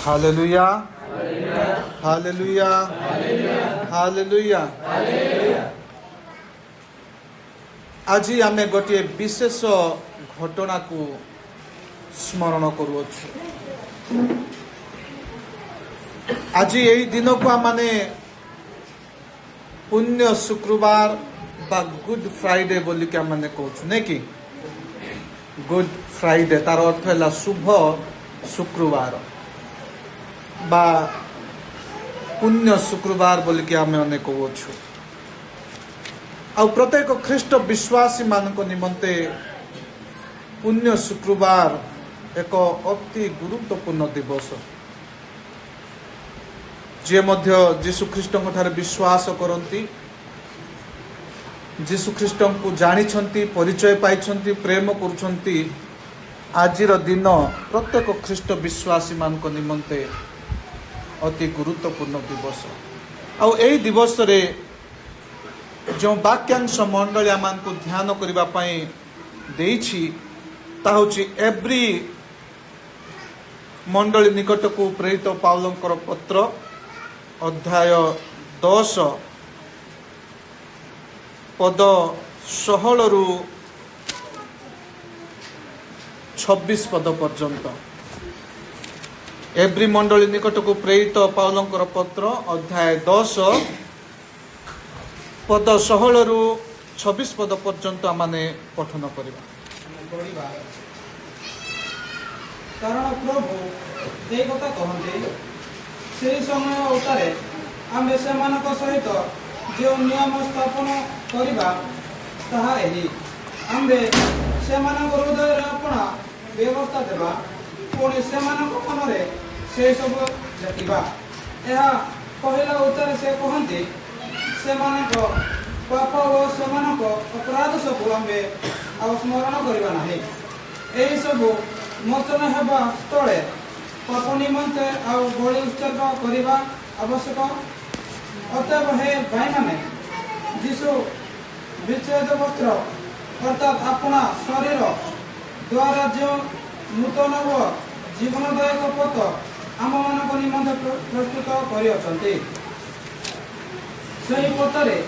Hallelujah hallelujah hallelujah. आज आम गोटे विशेष घटना को स्मरण करुछु। आज यही दिन को आम पुण्य शुक्रवार बा गुड फ्राइडे बोली के आम कहूँ नहीं कि गुड फ्राइडे तार अर्थ है शुभ शुक्रवार बा पुण्य शुक्रवार बोली के आम कहूँ। आ प्रत्येक ख्रीष्ट विश्वासी मान निमंते पुण्य शुक्रवार एक अति गुरुत्वपूर्ण दिवस। जे मध्य जीशु ख्रीष्ट विश्वास करती, जीशु ख्रीष्ट को जानी परिचय पाई प्रेम करुछंती, आजिर दिन प्रत्येक ख्रीष्ट विश्वासी मान निमंते अति गुरुत्वपूर्ण दिवस। आ यही दिवस रे जो वाक्यांश मंडली आम को ध्यान करने देइछि ता होछि एव्री मंडली निकट को प्रेरित पाउलंकर पत्र अध्याय 10 पद 16 रु 26 पद पर्यंत। एव्री मंडली निकट को प्रेरित पाउलंकर पत्र अध्याय 10 पद 16 रु 26 पद पर्यंत आमने पठन करिबा। कारण प्रभु ये कथा कहते से समय उतारे आमे सेमानक सहित जो नियम स्थापन करिबा ताहा एही आमे सेमानक हृदय अपना व्यवस्था देबा पुणी सेमानक मनरे से सब लेखिबा। यह कहला उतारे से कहते सेमानक पाप और सेमानक अपराध सब आमे स्मरण करिबा नाही। एही सब मोचन हेबा स्थले पाप निमंते बलि उत्सर्ग करने आवश्यक। अतएव हे भाई माने जीशु विच्छेद वस्त्र अर्थात अपना शरीर द्वारा जो नूतन व जीवनदायक पथ आम मान निमंते प्रस्तुत कर पथरे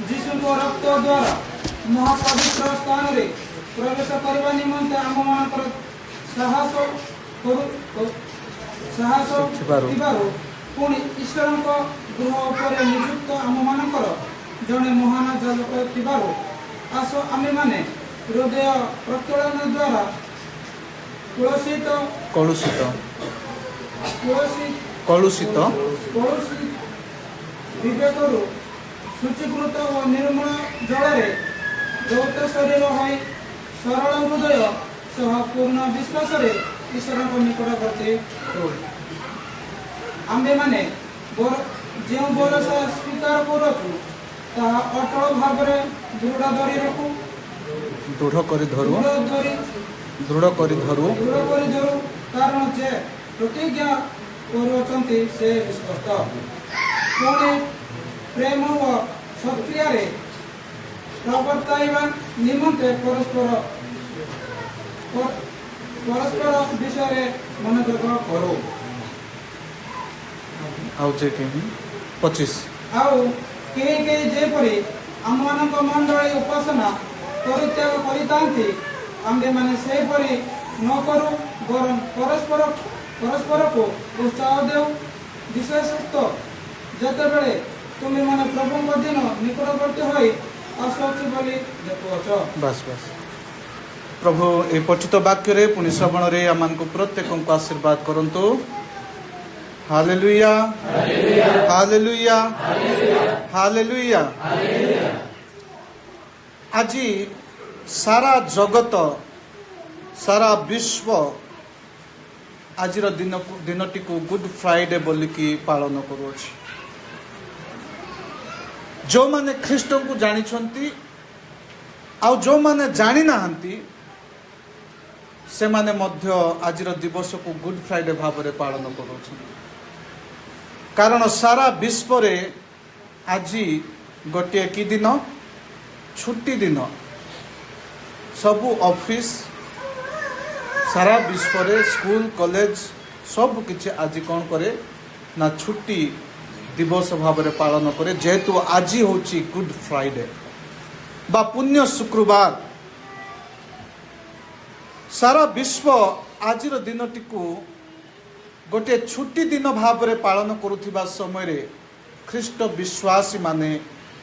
जीशु रक्त द्वारा महापवित्र स्थान में प्रवेश करने निमंते आम मान साहस पुणी ईश्वर गृह उपर नियुक्त आम मानकर जड़े महान जलक आस आमे माने हृदय प्रचलन द्वारा कलुषित विवेक शुचीकृत और निर्मल जल दौत शरीर हो सरल हृदय सह पूर्ण विश्वास ईश्वर निकटवर्ती हो। आम्भे माने जो भरोसा स्वीकार करूँ ताहा अटल भाव दृढ़ धरी रखू दृढ़ करी धरू कारण जे प्रतिज्ञा करुचंती से विश्वस्त पुणी प्रेम व सक्रिय प्रवर्ताइबा निमंते परस्पर विषय मनोयोग करो। 25 आउ के जेपरी आम मानक मंडली उपासना परित्याग करितांती आम्भे माने सेपरी न करू बरं परस्पर को उत्साह देव विशेषत जेतेबेले तुम माने प्रभु दिन निकटवर्ती होई आसुची बोली देखुअछ। बस प्रभु ए पठित वाक्य रे पुनि श्रवण रे आमान को प्रत्येक को आशीर्वाद करंतु। Hallelujah hallelujah hallelujah. आज सारा जगत सारा विश्व आजिर दिनटी को गुड फ्राइडे बोली की पालन करुछि। जो माने ख्रीष्ट को जानी छंती आ जो माने जानी नाहंती से माने मध्य आजिर दिवस को गुड फ्राइडे भाव में पालन करुछंती। कारण सारा विश्व रे आज गोटे कि दिन छुट्टी दिन सबू ऑफिस सारा विश्व रे स्कूल कॉलेज सब किछि आज कौन करे ना छुट्टी दिवस भाव में पालन करे, जेहेतु आज होची गुड फ्राइडे बा पुण्य शुक्रवार। सारा विश्व आज दिनटी को गोटे छुट्टी दिन भाव में पालन करुथिबा समय रे ख्रीष्ट विश्वासी माने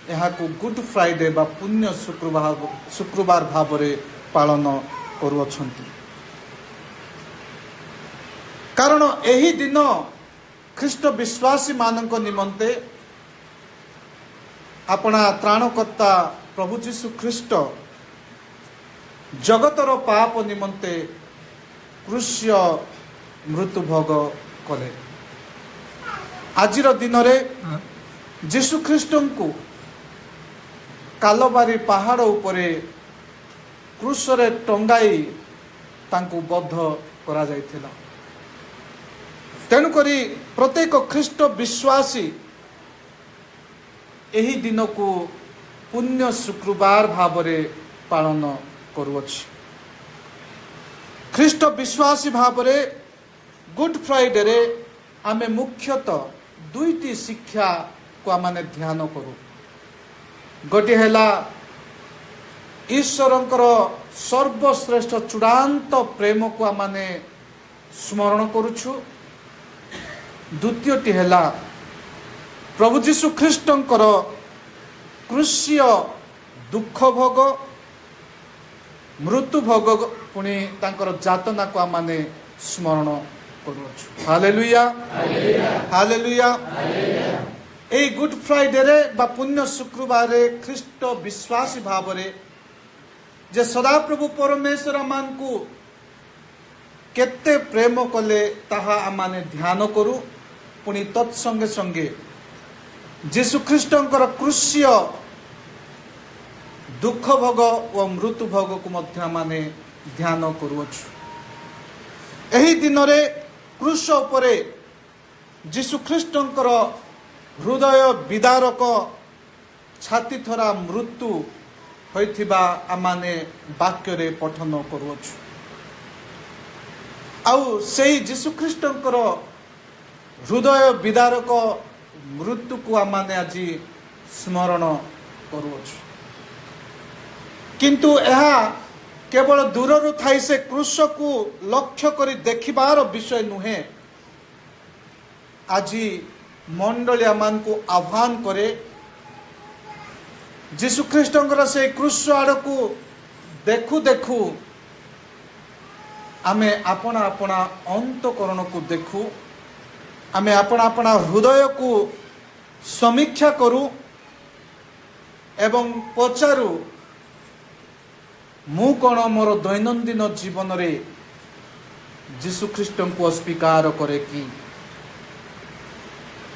यहाँ को गुड फ्राइडे बा पुण्य शुक्रवार भाव में पालन करुअछंती। कारण यही दिन ख्रीष्ट विश्वासी मानक निमंते अपना त्राणकर्ता प्रभु जीशु ख्रीष्ट जगतर पाप निमंते क्रूस्य मृत्यु भोग कले। आज दिन में जीशु ख्रीष्ट को कालबारी पहाड़ उपरे क्रूसरे टंगाई तांको बद्ध करा जायथिला। तेणुकरी प्रत्येक ख्रीष्ट विश्वासी यही दिन को पुण्य शुक्रवार भाव में पालन करुअछि। ख्रीष्ट विश्वासी भाव में गुड फ्राइडे रे आमे मुख्यतः दुईटी शिक्षा को आमे ध्यान करू। गोटे हैला ईश्वरंकर सर्वश्रेष्ठ चूड़ांत प्रेम को आमे स्मरण करुछु। द्वितीयटी हैला प्रभु जीशु ख्रीष्टंकर क्रूस्य दुख भोग मृत्यु भोग पुणी तांकर जातना को आमे स्मरण करुछु। Hallelujah hallelujah. ए गुड फ्राइडे रे बा पुण्य शुक्रवार रे ख्रीष्ट विश्वासी भाव रे जे सदा प्रभु परमेश्वर मान को केते प्रेम कले ताहा आमाने ध्यान करू। पुणी तत्संगे संगे जीशु ख्रीष्टंकर क्रूस्य दुख भोग और मृत्यु भोग को मध्य आमाने ध्यान करुअछु। एही दिन रे क्रूस उपरे जीशु ख्रीष्टंकर हृदय विदारक छाती थरा मृत्यु होइथिबा आमाने वाक्य रे पठन करुअछु। आउ सेही जीशु ख्रीष्टंकर हृदय विदारक मृत्यु को आमाने आज स्मरण करुअछु। किंतु यह केवल दूररू थाई से क्रूस को लक्ष्य करी देखिबार विषय नुहे। आज मंडलिया मान को आह्वान करे जीशु ख्रीष्टंकर से क्रूस आड़ को देखु देखु आमे अपना अपना अंतकरण को देखु। आमे अपना अपना हृदय को समीक्षा करू एवं पचारू मु कौन मोर दैनंदिन जीवन रे जीशु ख्रीष्ट को अस्वीकार करे कि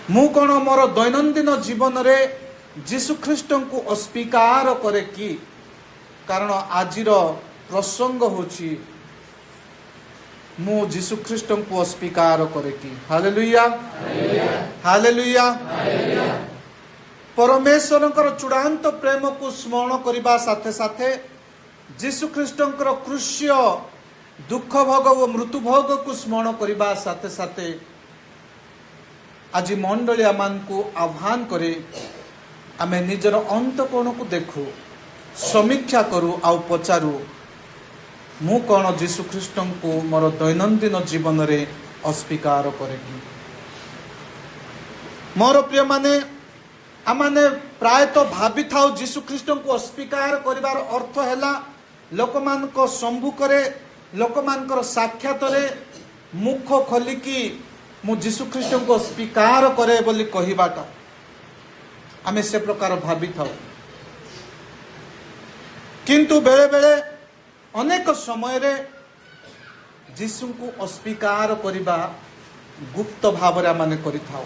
मु कौन मोर दैनंदिन जीवन रे जीशु ख्रीष्ट को अस्वीकार करे कि। कारण आजिर प्रसंग होची मु जीशु ख्रीष्ट को अस्वीकार करे कि। Hallelujah hallelujah. परमेश्वरंकर चूड़ांत प्रेम को स्मरण करबा साथे साथे जीशु ख्रीष्टंकर क्रूस्य दुख भोग और मृत्यु भोग को स्मरण करबा साथे साथे आज मंडलिया मान को आह्वान करे आमे निजर अंतकोण को देखु समीक्षा करू आ पचारू मु कौन जीशु ख्रीष्ट को मोर दैनंदिन जीवन रे अस्वीकार करे कि। मोर प्रिय माने आमाने प्रायतः भावी था जीशु ख्रीष्ट को अस्वीकार करिवार अर्थ हैला लोकमान को सम्मुख रे लोकमानकर साक्षात रे मुख खोलिकी मु जीशु ख्रीष्ट को स्वीकार करे बोली कहिबाटा आमे से प्रकार भावी था। किंतु बेले बेले अनेक समय रे जीशु को अस्वीकार करिबा गुप्त भाव रे माने करिथाओ।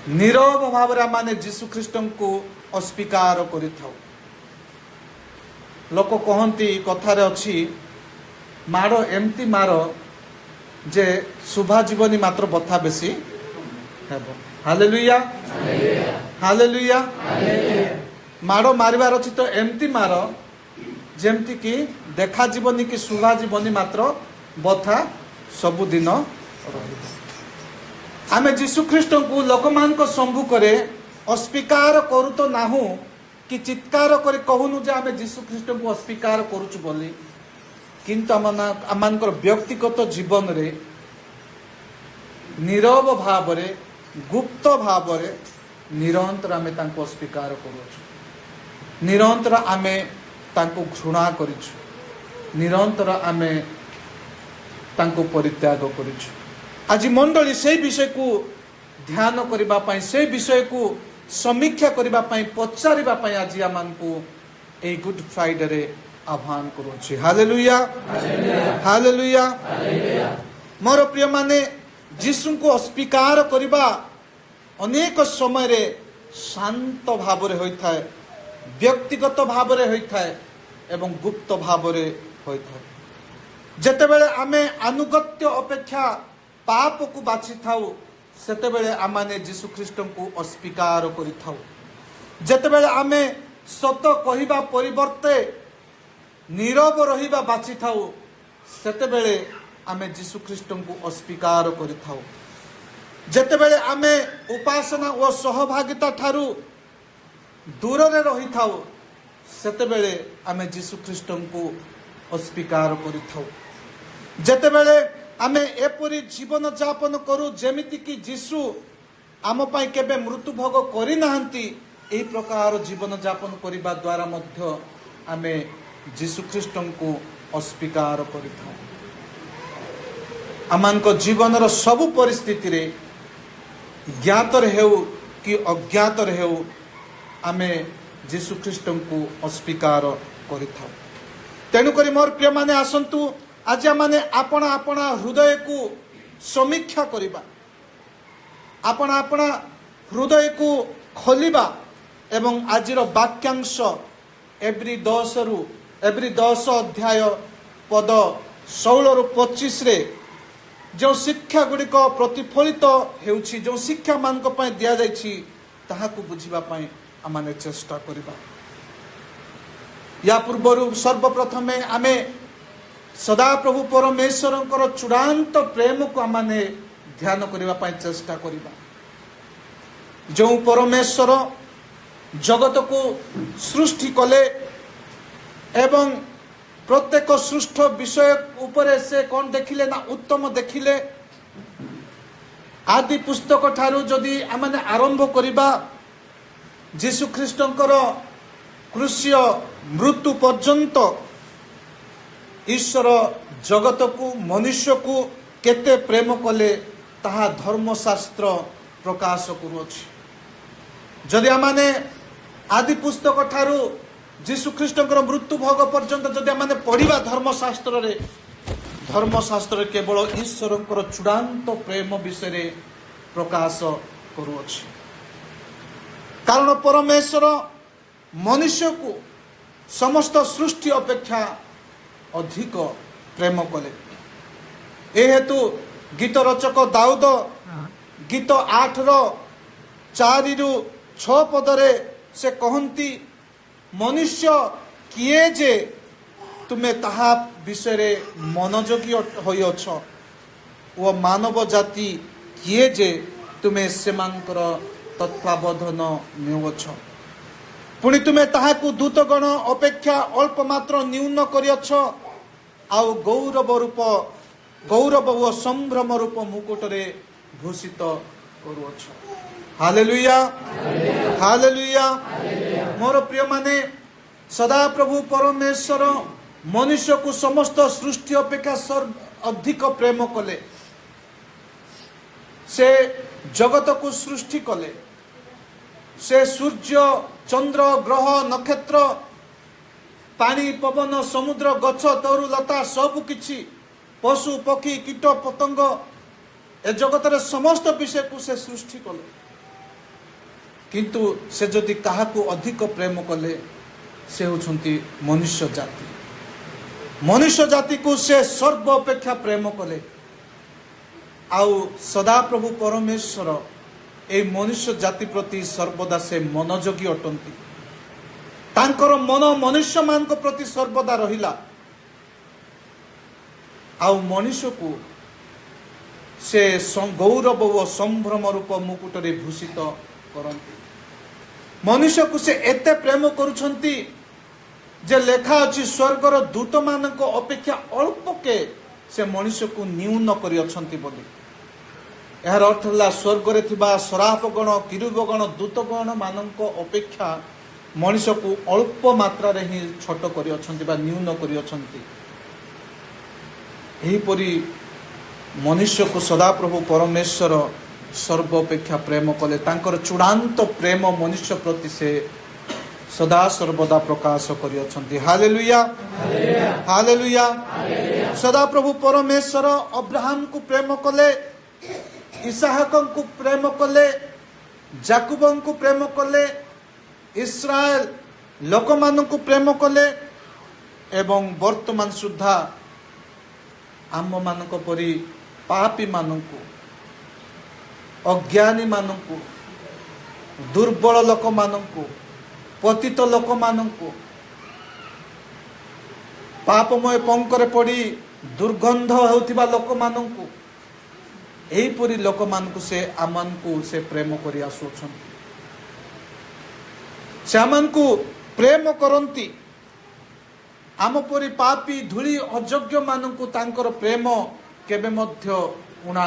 नीरव भाव रे माने जीशु ख्रीष्ट को अस्वीकार करिथाओ। लोक कहती कथार अच्छी माड़ एमती मार जे शुभा जीवनी मात्र बथा बेसी हेब। Hallelujah hallelujah. माड़ मारिबार अच्छी तो एमती मार जेमती कि देखा जीवनी कि शुभा जीवनी मात्र बथा सबुदिन आमे जीशु ख्रीष्ट को लोक मान को सम्मुखरे अस्वीकार करू तो नाहू कि चित्कार कर कहूनु जे आमे जीशु ख्रीष्ट को अस्वीकार करूछु बोली, किंतु आमनकर व्यक्तिगत जीवन रे नीरव भाव रे गुप्त भाव रे निरंतर आमे तांको अस्वीकार करूछु, निरंतर आमे तांको घृणा करिछु, निरंतर आमे तांको परित्याग करिछु। आज मंडली से विषय को ध्यान करिबा पई, से विषय को समीक्षा करिबा पई, पचारिबा पई आज आमनकु ए गुड फ्राइडे रे आह्वान करूछि। Hallelujah hallelujah. मोर प्रिय माने जीशु को अस्वीकार करिबा अनेक समय रे शांत भाव रे होई थाए, व्यक्तिगत भाव रे होई थाए एवं गुप्त भाव रे होई थाए। जेतेबेले आमे अनुगत्य अपेक्षा पाप को बाछि थाउ सेतेबेले आमाने जीशु ख्रीष्ट को अस्वीकार करि थाउ। जेतेबेले आमे सत कहिबा परिवर्ते नीरव रहिबा बाछि थाउ सेतेबेले आमे जीशु ख्रीष्ट को अस्वीकार करि थाउ। जेतेबेले आमे उपासना ओ सहभागिता ठारू दूर रे रहि थाउ सेतेबेले आमे जीशु ख्रीष्ट को अस्वीकार करि थाउ। जेतेबेले आमे एपरी जीवन यापन करू जेमिति कि जीशु आम पाई केबे मृत्यु भोग करि नाहंती, एई प्रकार जीवन यापन करिबा द्वारा मध्य आमे जीशु ख्रीष्ट को अस्वीकार करिथाउ। आमानक जीवनर सबु परिस्थिति रे ज्ञात हेउ कि अज्ञात हेउ आमे जीशु ख्रीष्ट को अस्वीकार करिथाउ। तेणु करी मोर प्रिय माने आसंतु आज माने अपना अपना हृदय को समीक्षा करिबा, अपना अपना हृदय को खोलिबा एवं आजिर वाक्यांश एवरी 10 अध्याय पद 16 रु 25 रे जो शिक्षा गुड़िक प्रतिफलित हेउछि, जो शिक्षा मानक पय दिया जाइछि ताहाकु बुझिबा पय आमाने चेष्टा करिबा। या पूर्वरु सर्वप्रथमे आमे सदा प्रभु परमेश्वर चूड़ांत प्रेम को आमाने ध्यान करिबा पय चेष्टा करिबा। जो परमेश्वर जगत को सृष्टि कले एवं प्रत्येक सृष्ट विषय उपरे से कौन देखिले ना उत्तम देखिले। आदि पुस्तक ठारू जदि आमाने आरंभ करिबा जीशु ख्रीष्टंकर क्रूस्य मृत्यु पर्यंत ईश्वर जगत को मनुष्य को केते प्रेम कले ताहा धर्मशास्त्र प्रकाश करुछि। जदि आमाने आदि पुस्तक ठारू जीशु ख्रीष्टंकर मृत्यु भोग पर्यंत जदि आमाने पढ़िबा धर्मशास्त्र रे केवल ईश्वरंकर चूड़ांत प्रेम विषय रे प्रकाश करुछि। कारण परमेश्वर मनुष्य को समस्त सृष्टि अपेक्षा अधिक प्रेम कले। ए हेतु गीत रचक दाऊद गीत 8 रो 4 रु 6 पदरे से कहंती, मनुष्य किए जे तुमे ताहा विषय रे मनोयोगी होइअछ ओ मानव जाति किए जे तुमे सेमानकर तत्वावधान नेउछ। पुणी तुमे ताहाकु दूतगण अपेक्षा अल्प मात्र न्यून करिअछ आउ गौरव ओ संभ्रम रूप मुकुट रे भूषित करुअछ। Hallelujah hallelujah. मोर प्रिय माने सदा प्रभु परमेश्वर मनुष्य को समस्त सृष्टि अपेक्षा अधिक प्रेम कले। से जगत को सृष्टि कले, से सूर्य चंद्र ग्रह नक्षत्र पानी पवन समुद्र गछ तरु लता सब किछि पशु पक्षी कीट पतंग ए जगत रे समस्त विषय को से सृष्टि कले। किंतु से जदि काहाकु अधिक प्रेम कले से होछंती मनुष्य जाति। मनुष्य जाति को से सर्व अपेक्षा प्रेम कले। आउ सदा प्रभु परमेश्वर ए मनुष्य जाति प्रति सर्वदा से मनोयोगी अटंती। तांकर मन मनुष्य मान प्रति सर्वदा रहिला। आउ मनुष्य को से गौरव व संभ्रम रूप मुकुटरे भूषित करती। मनुष्य को से एते प्रेम करुछंती जे लेखा अछि स्वर्गर दूत मानक अपेक्षा अल्प के से मनुष्य को न्यून करि अछंती बोली। यार अर्थ होला स्वर्ग रे थिबा सराफ गण किरूब गण दूत गण मानक अपेक्षा मनुष्य को अल्प मात्रा रे ही छोट करि अछंती बा न्यून करि अछंती। एही परी मनुष्य को सदाप्रभु परमेश्वर सर्वपेक्षा प्रेम कले। तांकर चूड़ांत प्रेम मनुष्य प्रति से सदा सर्वदा प्रकाश करि अछंती। Hallelujah hallelujah. सदाप्रभु परमेश्वर अब्राहम को प्रेम कले, इसहाक को प्रेम कले, जाकुब को प्रेम कले, इस्राएल लोक मान को प्रेम कले एवं वर्तमान सुद्धा आम मानक परी पापी मानकु, अज्ञानी मानकु, दुर्बल लोक मानकु, पतित लोक मानकु, पापमय पंकरे पड़ी दुर्गंध होउथिबा लोक मानकु, एही परी लोक मानकु से आमनकु से प्रेम करि आसुछंती। से आमनकु प्रेम करंती। आम परी पापी धूली अयोग्य मानकु तांकर प्रेम केबे मध्य उणा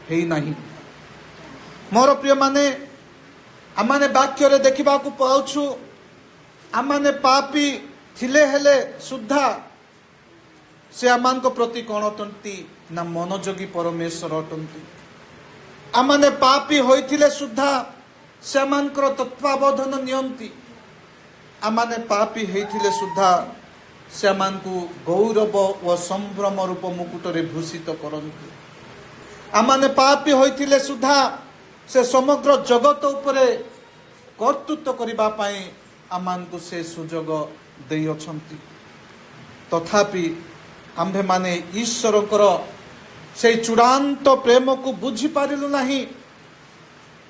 हेई नाही। मोर प्रिय माने आमाने वाक्य रे देखिबा को पाउछु, आमाने पापी थिले हेले सुद्धा से आमान को प्रति कोन अटंती ना मनोयोगी परमेश्वर अटंती। आमाने पापी होइथिले सुद्धा से आमानकर तत्वावधान नियंती। आमाने पापी हेइथिले सुद्धा से आमानकु गौरव व संभ्रम रूप मुकुटरे भूषित करंती। आमाने पापी होइथिले सुद्धा से समग्र जगत उपरे कर्तृत्व करिबा पई आमानकु से सुजोग देई अछंती। तथापि आम्भे माने ईश्वरकर से चूड़ांत प्रेम को बुझी पारिलु नाही,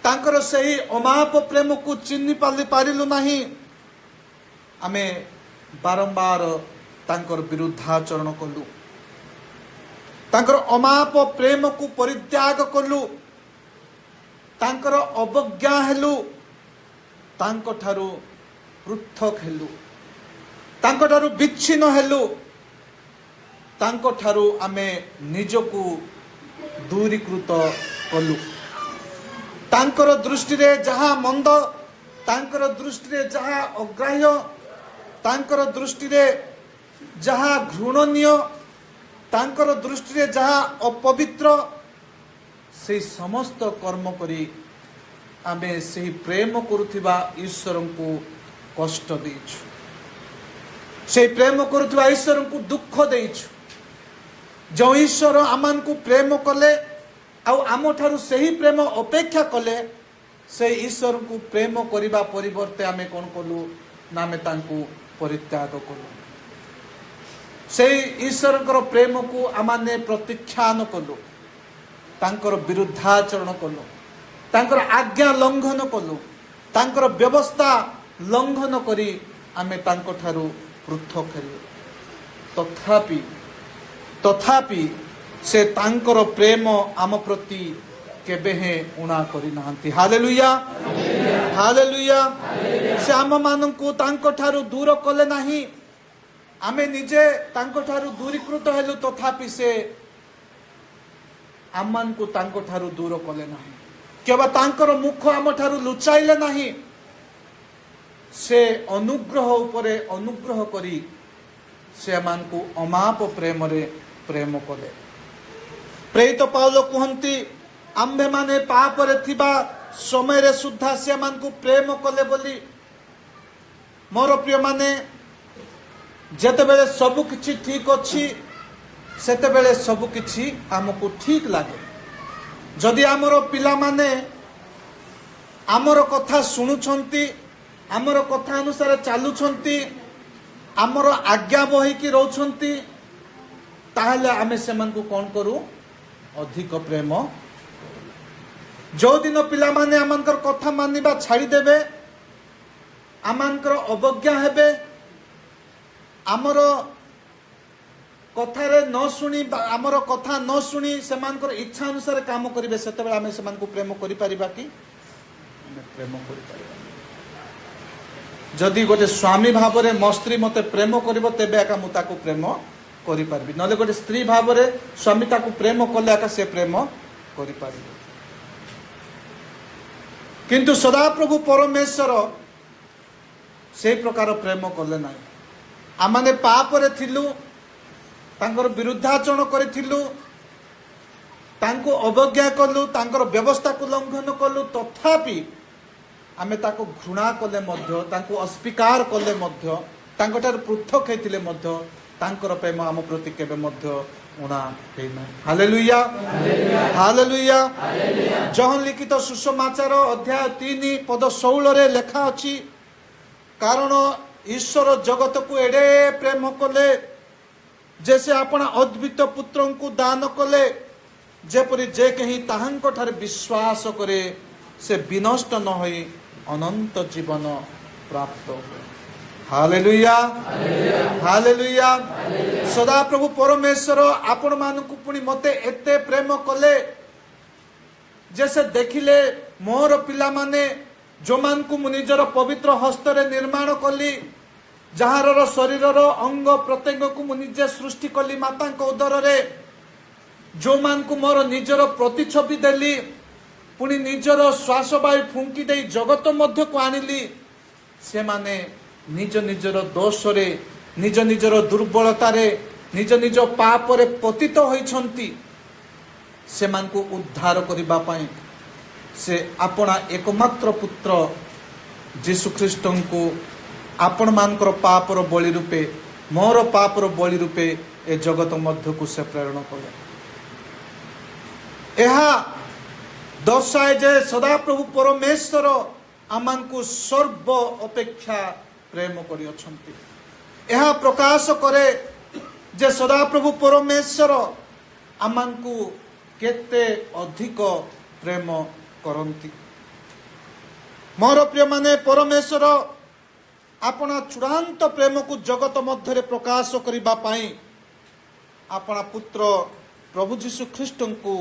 तांकर सही अमाप प्रेम को चिन्हि पारिलु नाही। आमे बारंबार तांकर विरुद्धाचरण कलु, तांकर अमाप प्रेम को परित्याग कलु, तांकर अवज्ञा हेलु, तांको ठारू पृथक हेलु, तांको ठारू विच्छिन्न हेलु, तांको ठारू आमे निजकु दूरीकृत कलु। तांकर दृष्टि रे जहा मंद, तांकर दृष्टि रे जहा अग्राह्य, तांकर दृष्टि रे जहा घृणनीय, तांकर दृष्टि रे जहा अपवित्र, से समस्त कर्म करी आमे से प्रेम करुथिबा ईश्वर को कष्ट देइछु, से प्रेम करुथिबा ईश्वर को दुख देइछु। जो ईश्वर आमान को प्रेम कले आउ आम ठारू सही प्रेम अपेक्षा कले, से ईश्वर को प्रेम करिबा परिवर्ते आमे कोन कलु ना आमे तांकु परित्याग कलु। से ईश्वरकर प्रेम को आमाने प्रतीक्षान कलु, तांकर विरुद्धाचरण कलु, तांकर आज्ञा लंघन कलु, तांकर व्यवस्था लंघन करी आमे तांको ठारू पृथक हेलु। तथापि से तांकर प्रेम आम प्रति केबे हे उणा करि नाहंती। Hallelujah hallelujah. से आम मानकु तांको ठारू दूर कले नाही, आमे निजे तांको ठारू दूरीकृत हेलु, तथापि से आमान को तांको ठारू दूर कले नाही, केवल तांकर मुख आम ठारू लुचाइले नाही। से अनुग्रह उपरे अनुग्रह करी से आमान को अमाप प्रेम रे प्रेम कले। प्रेरित पाउल कहंती, आम्भे माने पाप रे थिबा समय रे सुद्धा से आमान को प्रेम कले बोली। मोर प्रिय माने जेते बेले सब किछि ठीक अछि, सेते बेले सब किछि हमको ठीक लागे। जदि आमर पिला माने आमर कथा शुणुछंती, आमर कथा अनुसार चालुछंती, आमर आज्ञा बहिकी रहउछंती, ताहले आमे सेमान को कोन करू अधिक प्रेम। जो दिन पिला माने आमानकर कथा मानिबा छाड़ी देबे, आमानकर अवज्ञा हेबे, आमर कथारे न शुणी आमर कथा न शुणी सेमानकर इच्छा अनुसार काम करेंगे से आम से प्रेम कर प्रेम कर जदि गोटे स्वामी भाव में मो स्त्री मत प्रेम कर तेबे एका मुझे प्रेम करि ना गोटे स्त्री भाव में स्वामी ताकू प्रेम कले एका से प्रेम कर किंतु सदाप्रभु परमेश्वर से प्रकार प्रेम कले ना आमने पापरे थिलु तांकर विरुद्धाचरण करिथिलु तांको अवज्ञा कलु तांकर व्यवस्था को लंघन कलु तथापि आमे ताको घृणा कले मध्य तांको अस्वीकार कले मध्य तांकटार पृथक हेतिले मध्य तांकर प्रेम आम प्रति केबे मध्य उणा हेना हालेलुया हालेलुया जहन लिखित सुसमाचार अध्याय 3 पद 16 रे लेखा अछि कारण ईश्वर जगत को एडे प्रेम कले जैसे अपना अद्वित पुत्र को दान कले जेपरि जे कहीं ताहांक ठारे विश्वास करे से विनष्ट न होई अनंत जीवन प्राप्त हो हालेलुया हालेलुया सदा प्रभु परमेश्वर आपण मानकु पुनी मते एते प्रेम कले जैसे देखिले मोर पिला माने जो मान को मु निजर पवित्र हस्तरे निर्माण कली जहार शरीर अंग प्रत्यंग को मु निजे सृष्टि कली माता उदर रे जो मान को मोर निजर प्रतिछवि देली पुणी निजर श्वास वायु फुंकी दे जगत मध्य को आनिली से माने निज निजर दोष रे निज निजर दुर्बलता रे निज निज पाप रे पतित होइछंती से मान को उद्धार करिबा पई से अपना एकमात्र पुत्र जीशु ख्रीष्ट को आपण मानकर पापर बलि रूपे मोर पापर बलि रूपे ए जगत मध्य को से प्रेरण कले एहा दर्शाए जे सदाप्रभु परमेश्वर आमान को सर्व अपेक्षा प्रेम करि अछंती एहा प्रकाश करे जे सदाप्रभु परमेश्वर आमान को केते अधिक प्रेम करंती मोर प्रिय माने परमेश्वर अपना चूड़ांत प्रेम को जगत मध्य प्रकाश करिबा पाई अपना पुत्र प्रभु जीशु ख्रीष्ट को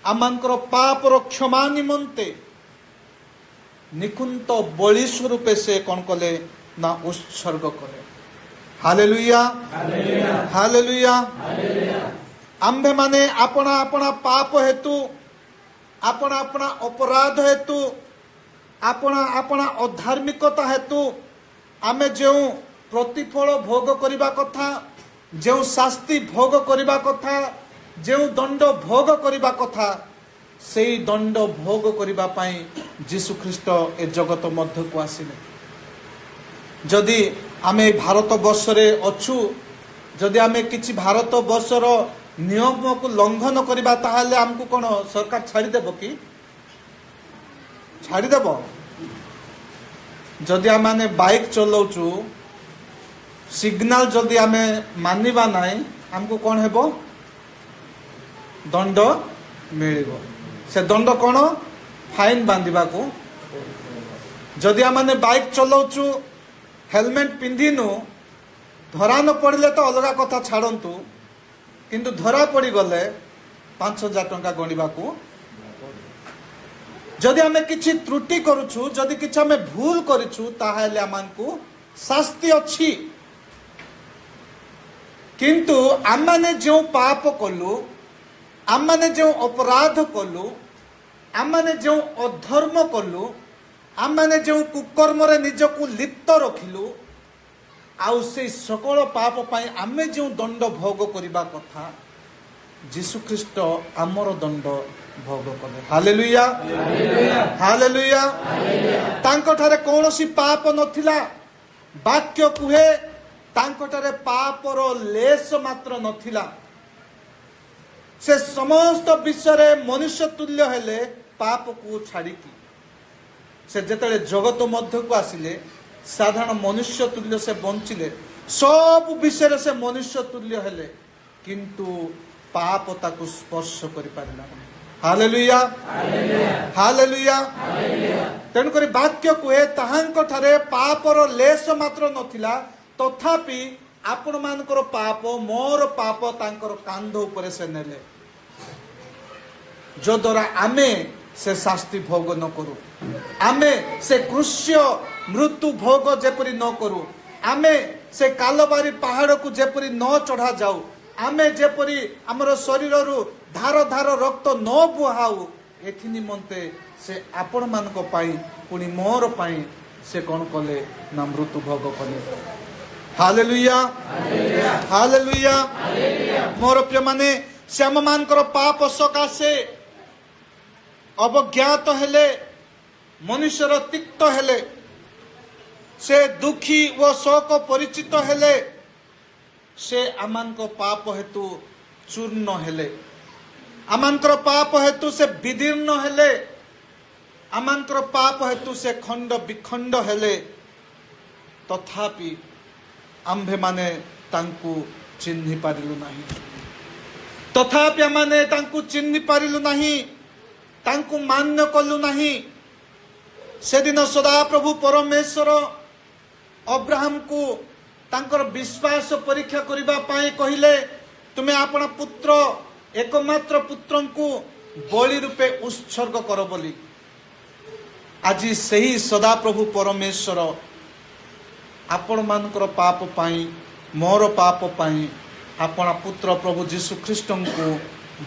आमांकर पापर क्षमा निमंते निकुंत बलि स्वरूपे से कौन कले ना उत्सर्ग करे हालेलुया हालेलुया आम्भे माने अपना अपना पाप हेतु अपना अपना अपराध हेतु अपना अपना अधार्मिकता हेतु आमे जो प्रतिफल भोग करिबा कथा जो शास्ति भोग करिबा कथा जो दंड भोग करिबा कथा से दंड भोग करिबा पाई जीशु ख्रीष्ट ए जगत मध्य को आसिले जदि आमे भारत वर्ष रे अछु जदि आमे किछि भारत वर्षर नियम को लंघन करिबा ताहाले हमको कोन सरकार छाड़ी देबो कि छाड़ी देबो जदि आमे बाइक चलाउछु सिग्नल जदि आमे मानिबा नाही हमको कोन हेबो दंड मिलिबो से दंड कोन फाइन बांधिबा को जदि आमे बाइक चलाउछु हेलमेट पिंधिनु धरा न पड़िले तो अलगा कथा छाड़ंतु किंतु धरा पड़ी गले 5,000 टंका गणिबा को जदि आमे किछि त्रुटि करूछु जदि किछि आमे भूल करिछु ताहाले आमानकु शास्ति अछि किंतु आमाने जो पाप कलु आमाने जो अपराध कलु आमाने जो अधर्म कलु आमाने जो कुकर्म रे निजकु लिप्त रखिलु आउ से सकल पाप पाई आमे जो दंड भोग करिबा कथा जीशु ख्रीष्ट आमर दंड भोग कले हालेलुया हालेलुया तांको ठारे कोनोसी पाप नथिला वाक्य कुहे तांको ठारे पापर लेस मात्र नथिला से समस्त विषय मनुष्य तुल्य हेले पाप को छाड़िकी से जेतले जगत मध्य को आसिले साधारण मनुष्य तुल्य से बंचिले सब विषय से मनुष्य तुल्य हेले किंतु पाप ताकू स्पर्श करि पारिला हालेलुया हालेलुया तेणुक वाक्य कुहे ताहांक ठारे पापर लेस मात्र नथिला तथापि आपण मानकर पाप मोर पाप तांकर कांध ऊपर से नेले जो द्वारा आमे से शास्ति भोग न करू आमे से कृष्य मृत्यु भोग जेपरी न करू आमे से कालबारी पहाड़ को जेपरी न चढ़ा जाऊ आमे जेपरी हमर शरीर रु धार धार रक्त न बुहाऊ एथि निमंते से आपण मानक पाई पुनी मोर पाई से कौन कले ना मृत्यु भोग कले हालेलुया हालेलुया मोर प्रिय माने से आम मानकर पाप सकाशे अवज्ञात हेले मनुष्यर तिक्त हेले से दुखी व शोक परिचित हेले से आमान को पाप हेतु चूर्ण हेले आमानकर पाप हेतु से विदीर्ण हेले आमानकर पाप हेतु से खंड विखंड हेले तथापि आम्भे माने तांकु चिन्हि पारिलु नाही तथापि आमाने तांकु चिन्हि पारिलु नाही तांकु मान्य कलु नाही से दिन सदा प्रभु परमेश्वर अब्राहम को तांकर विश्वास परीक्षा करिबा पाई कहिले तुमे आपण पुत्र एकमात्र पुत्र को बलि रूपे उत्सर्ग कर बोली आज सही सदा प्रभु परमेश्वर आपण मानकर पाप पाई मोर पाप पाई आपण पुत्र प्रभु जीशु ख्रीष्ट को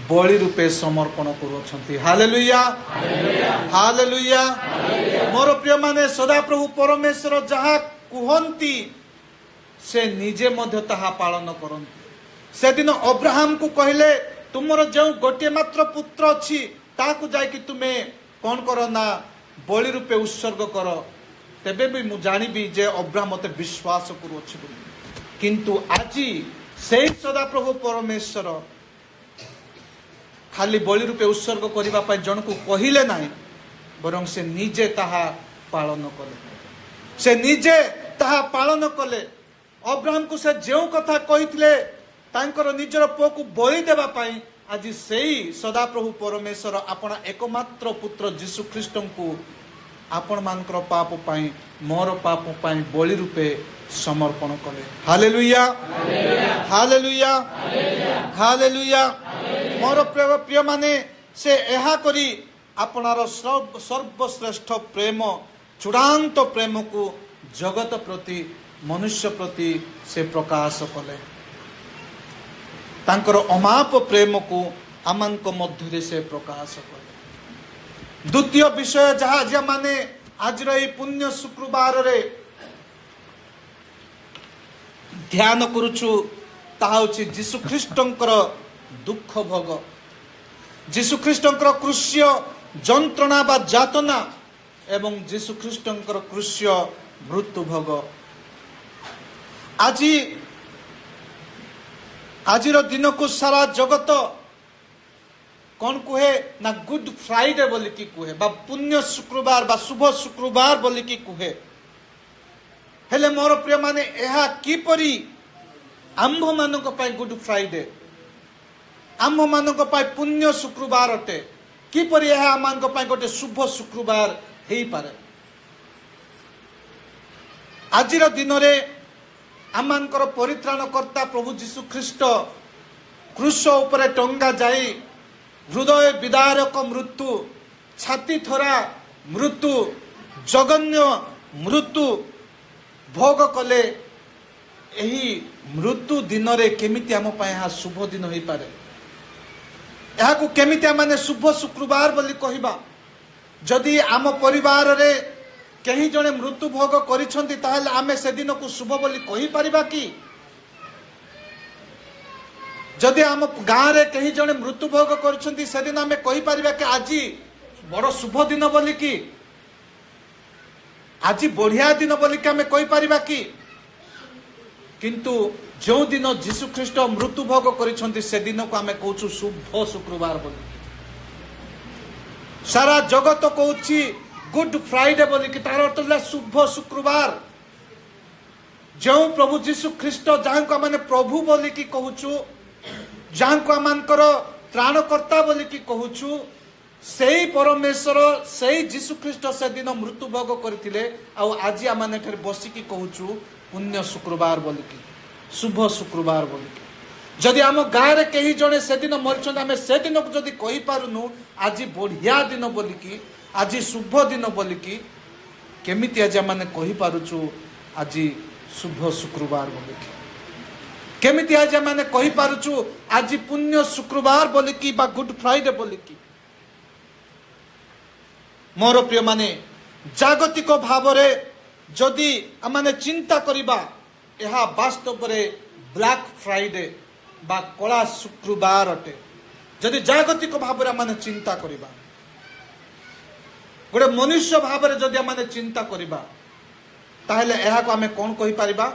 बलि रूपे समर्पण करुछंती हालेलुया हालेलुया मोर प्रिय माने सदा प्रभु परमेश्वर जहा कुहंती से निजे मध्य ताहा पालन करंती से दिन अब्राहम को कहले तुमर जो गोटे मात्र पुत्र अछि ताकू जाय कि तुमे कोन करो ना बलि रूपे उत्सर्ग कर तेबे भी मु जानिबी जे अब्राहम मते विश्वास करू अछि बोली किंतु आजी से सदा प्रभु परमेश्वर खाली बलि रूपे उत्सर्ग करिबा पय जन को कहिले नाही बरं से निजे ताहा पालन कले से निजे ताहा पालन कले अब्राहम को से जो कथा कहिथिले तांकर निजर पुओ को बलि देबा पय आज सेही सदा प्रभु परमेश्वर आपना एकमात्र पुत्र जीशु ख्रीष्ट को आपण मानकर पाप पाई मोर पाप पाई बलि रूपे समर्पण कले हालेलुया हालेलुया हालेलुया मोर प्रिय माने से एहा करी आपनार सर्वश्रेष्ठ प्रेम चूड़ांत प्रेम को जगत प्रति मनुष्य प्रति से प्रकाश कले तांकर अमाप प्रेम को आमानक मध्य से प्रकाश कले द्वितीय विषय जहा जे माने आज पुण्य शुक्रवार रे ध्यान करुछु ताहा होछि जीशु ख्रीष्टंकर दुख भोग जीशु ख्रीष्टंकर क्रूस्य जंत्रणा बा जातना एवं जीशु ख्रीष्टंकर क्रूस्य मृत्यु भोग आजिर दिन को सारा जगत कौन कुहे ना गुड फ्राइडे बोली की कुहे बा पुण्य शुक्रवार बा शुभ शुक्रवार बोली की कुहे हेले मोर प्रिय माने एहा किपरि आम्भ मानक पाई गुड फ्राइडे आम्भ मानक पाई पुण्य शुक्रवार अटे किपरि एहा आमानक पाई गोटे शुभ शुक्रवार हेई पारे आजिर दिन रे आमानकर परित्राणकर्ता प्रभु जीशु ख्रीष्ट क्रूस उपरे टंगा जाई हृदय विदारक मृत्यु छाती थरा मृत्यु जगन्य मृत्यु भोग कले एही मृत्यु दिन रे केमिति आम पाए हा शुभ दिन होई पारे एहा को केमिति माने शुभ शुक्रवार बोली कहिबा जदि आम परिवार रे कहीं जने मृत्यु भोग करिसंती ताहले आमे से दिन को शुभ बोली कहि परिबा कि जदि आम गाँव रे कहीं जने मृत्यु भोग करिसंती से दिन आमे कहि परिबा कि आजी बड़ शुभ दिन बोली कि आज बढ़िया दिन बोली कि आमे कहि परिबा कि किंतु जो दिन जीशु ख्रीष्ट मृत्यु भोग करिसंती से दिन को आमे कहूछु शुभ शुक्रवार बोली सारा जगत कहूछि गुड फ्राइडे बोली कि तार अर्थ है शुभ शुक्रवार जो प्रभु जीशु ख्रीष्ट जहाँ को आम प्रभु बोली कि कहूछु जहाँ को आमकर त्राणकर्ता बोली कि कहूछु से परमेश्वर से जीशु ख्रीष्ट से दिन मृत्यु भोग करथिले आ आज आम बसिकी कहूछु पुण्य शुक्रवार बोली कि शुभ शुक्रवार बोली जदि आम गाँव में कहीं जड़े से दिन मरीछन आम से दिन को जदि कही पारुनु आज बढ़िया दिन बोलिकी आज शुभ दिन बोलिकी केमिति आज आम कही पारुचु आज शुभ शुक्रवार बोलिकी केमिति आज आम कही पारुचु आज पुण्य शुक्रवार बोलिकी बा गुड फ्राइडे बोलिकी मोर प्रिय माने जागतिक भाव जदि आम चिंता करिबा यह वास्तव में ब्लैक फ्राइडे बा कला शुक्रवार अटे जदि जागतिक भाव में चिंता करिबा गोटे मनुष्य भाव में जदि आम चिंता करिबा ताहेले यह को आम कौन कहि परिबा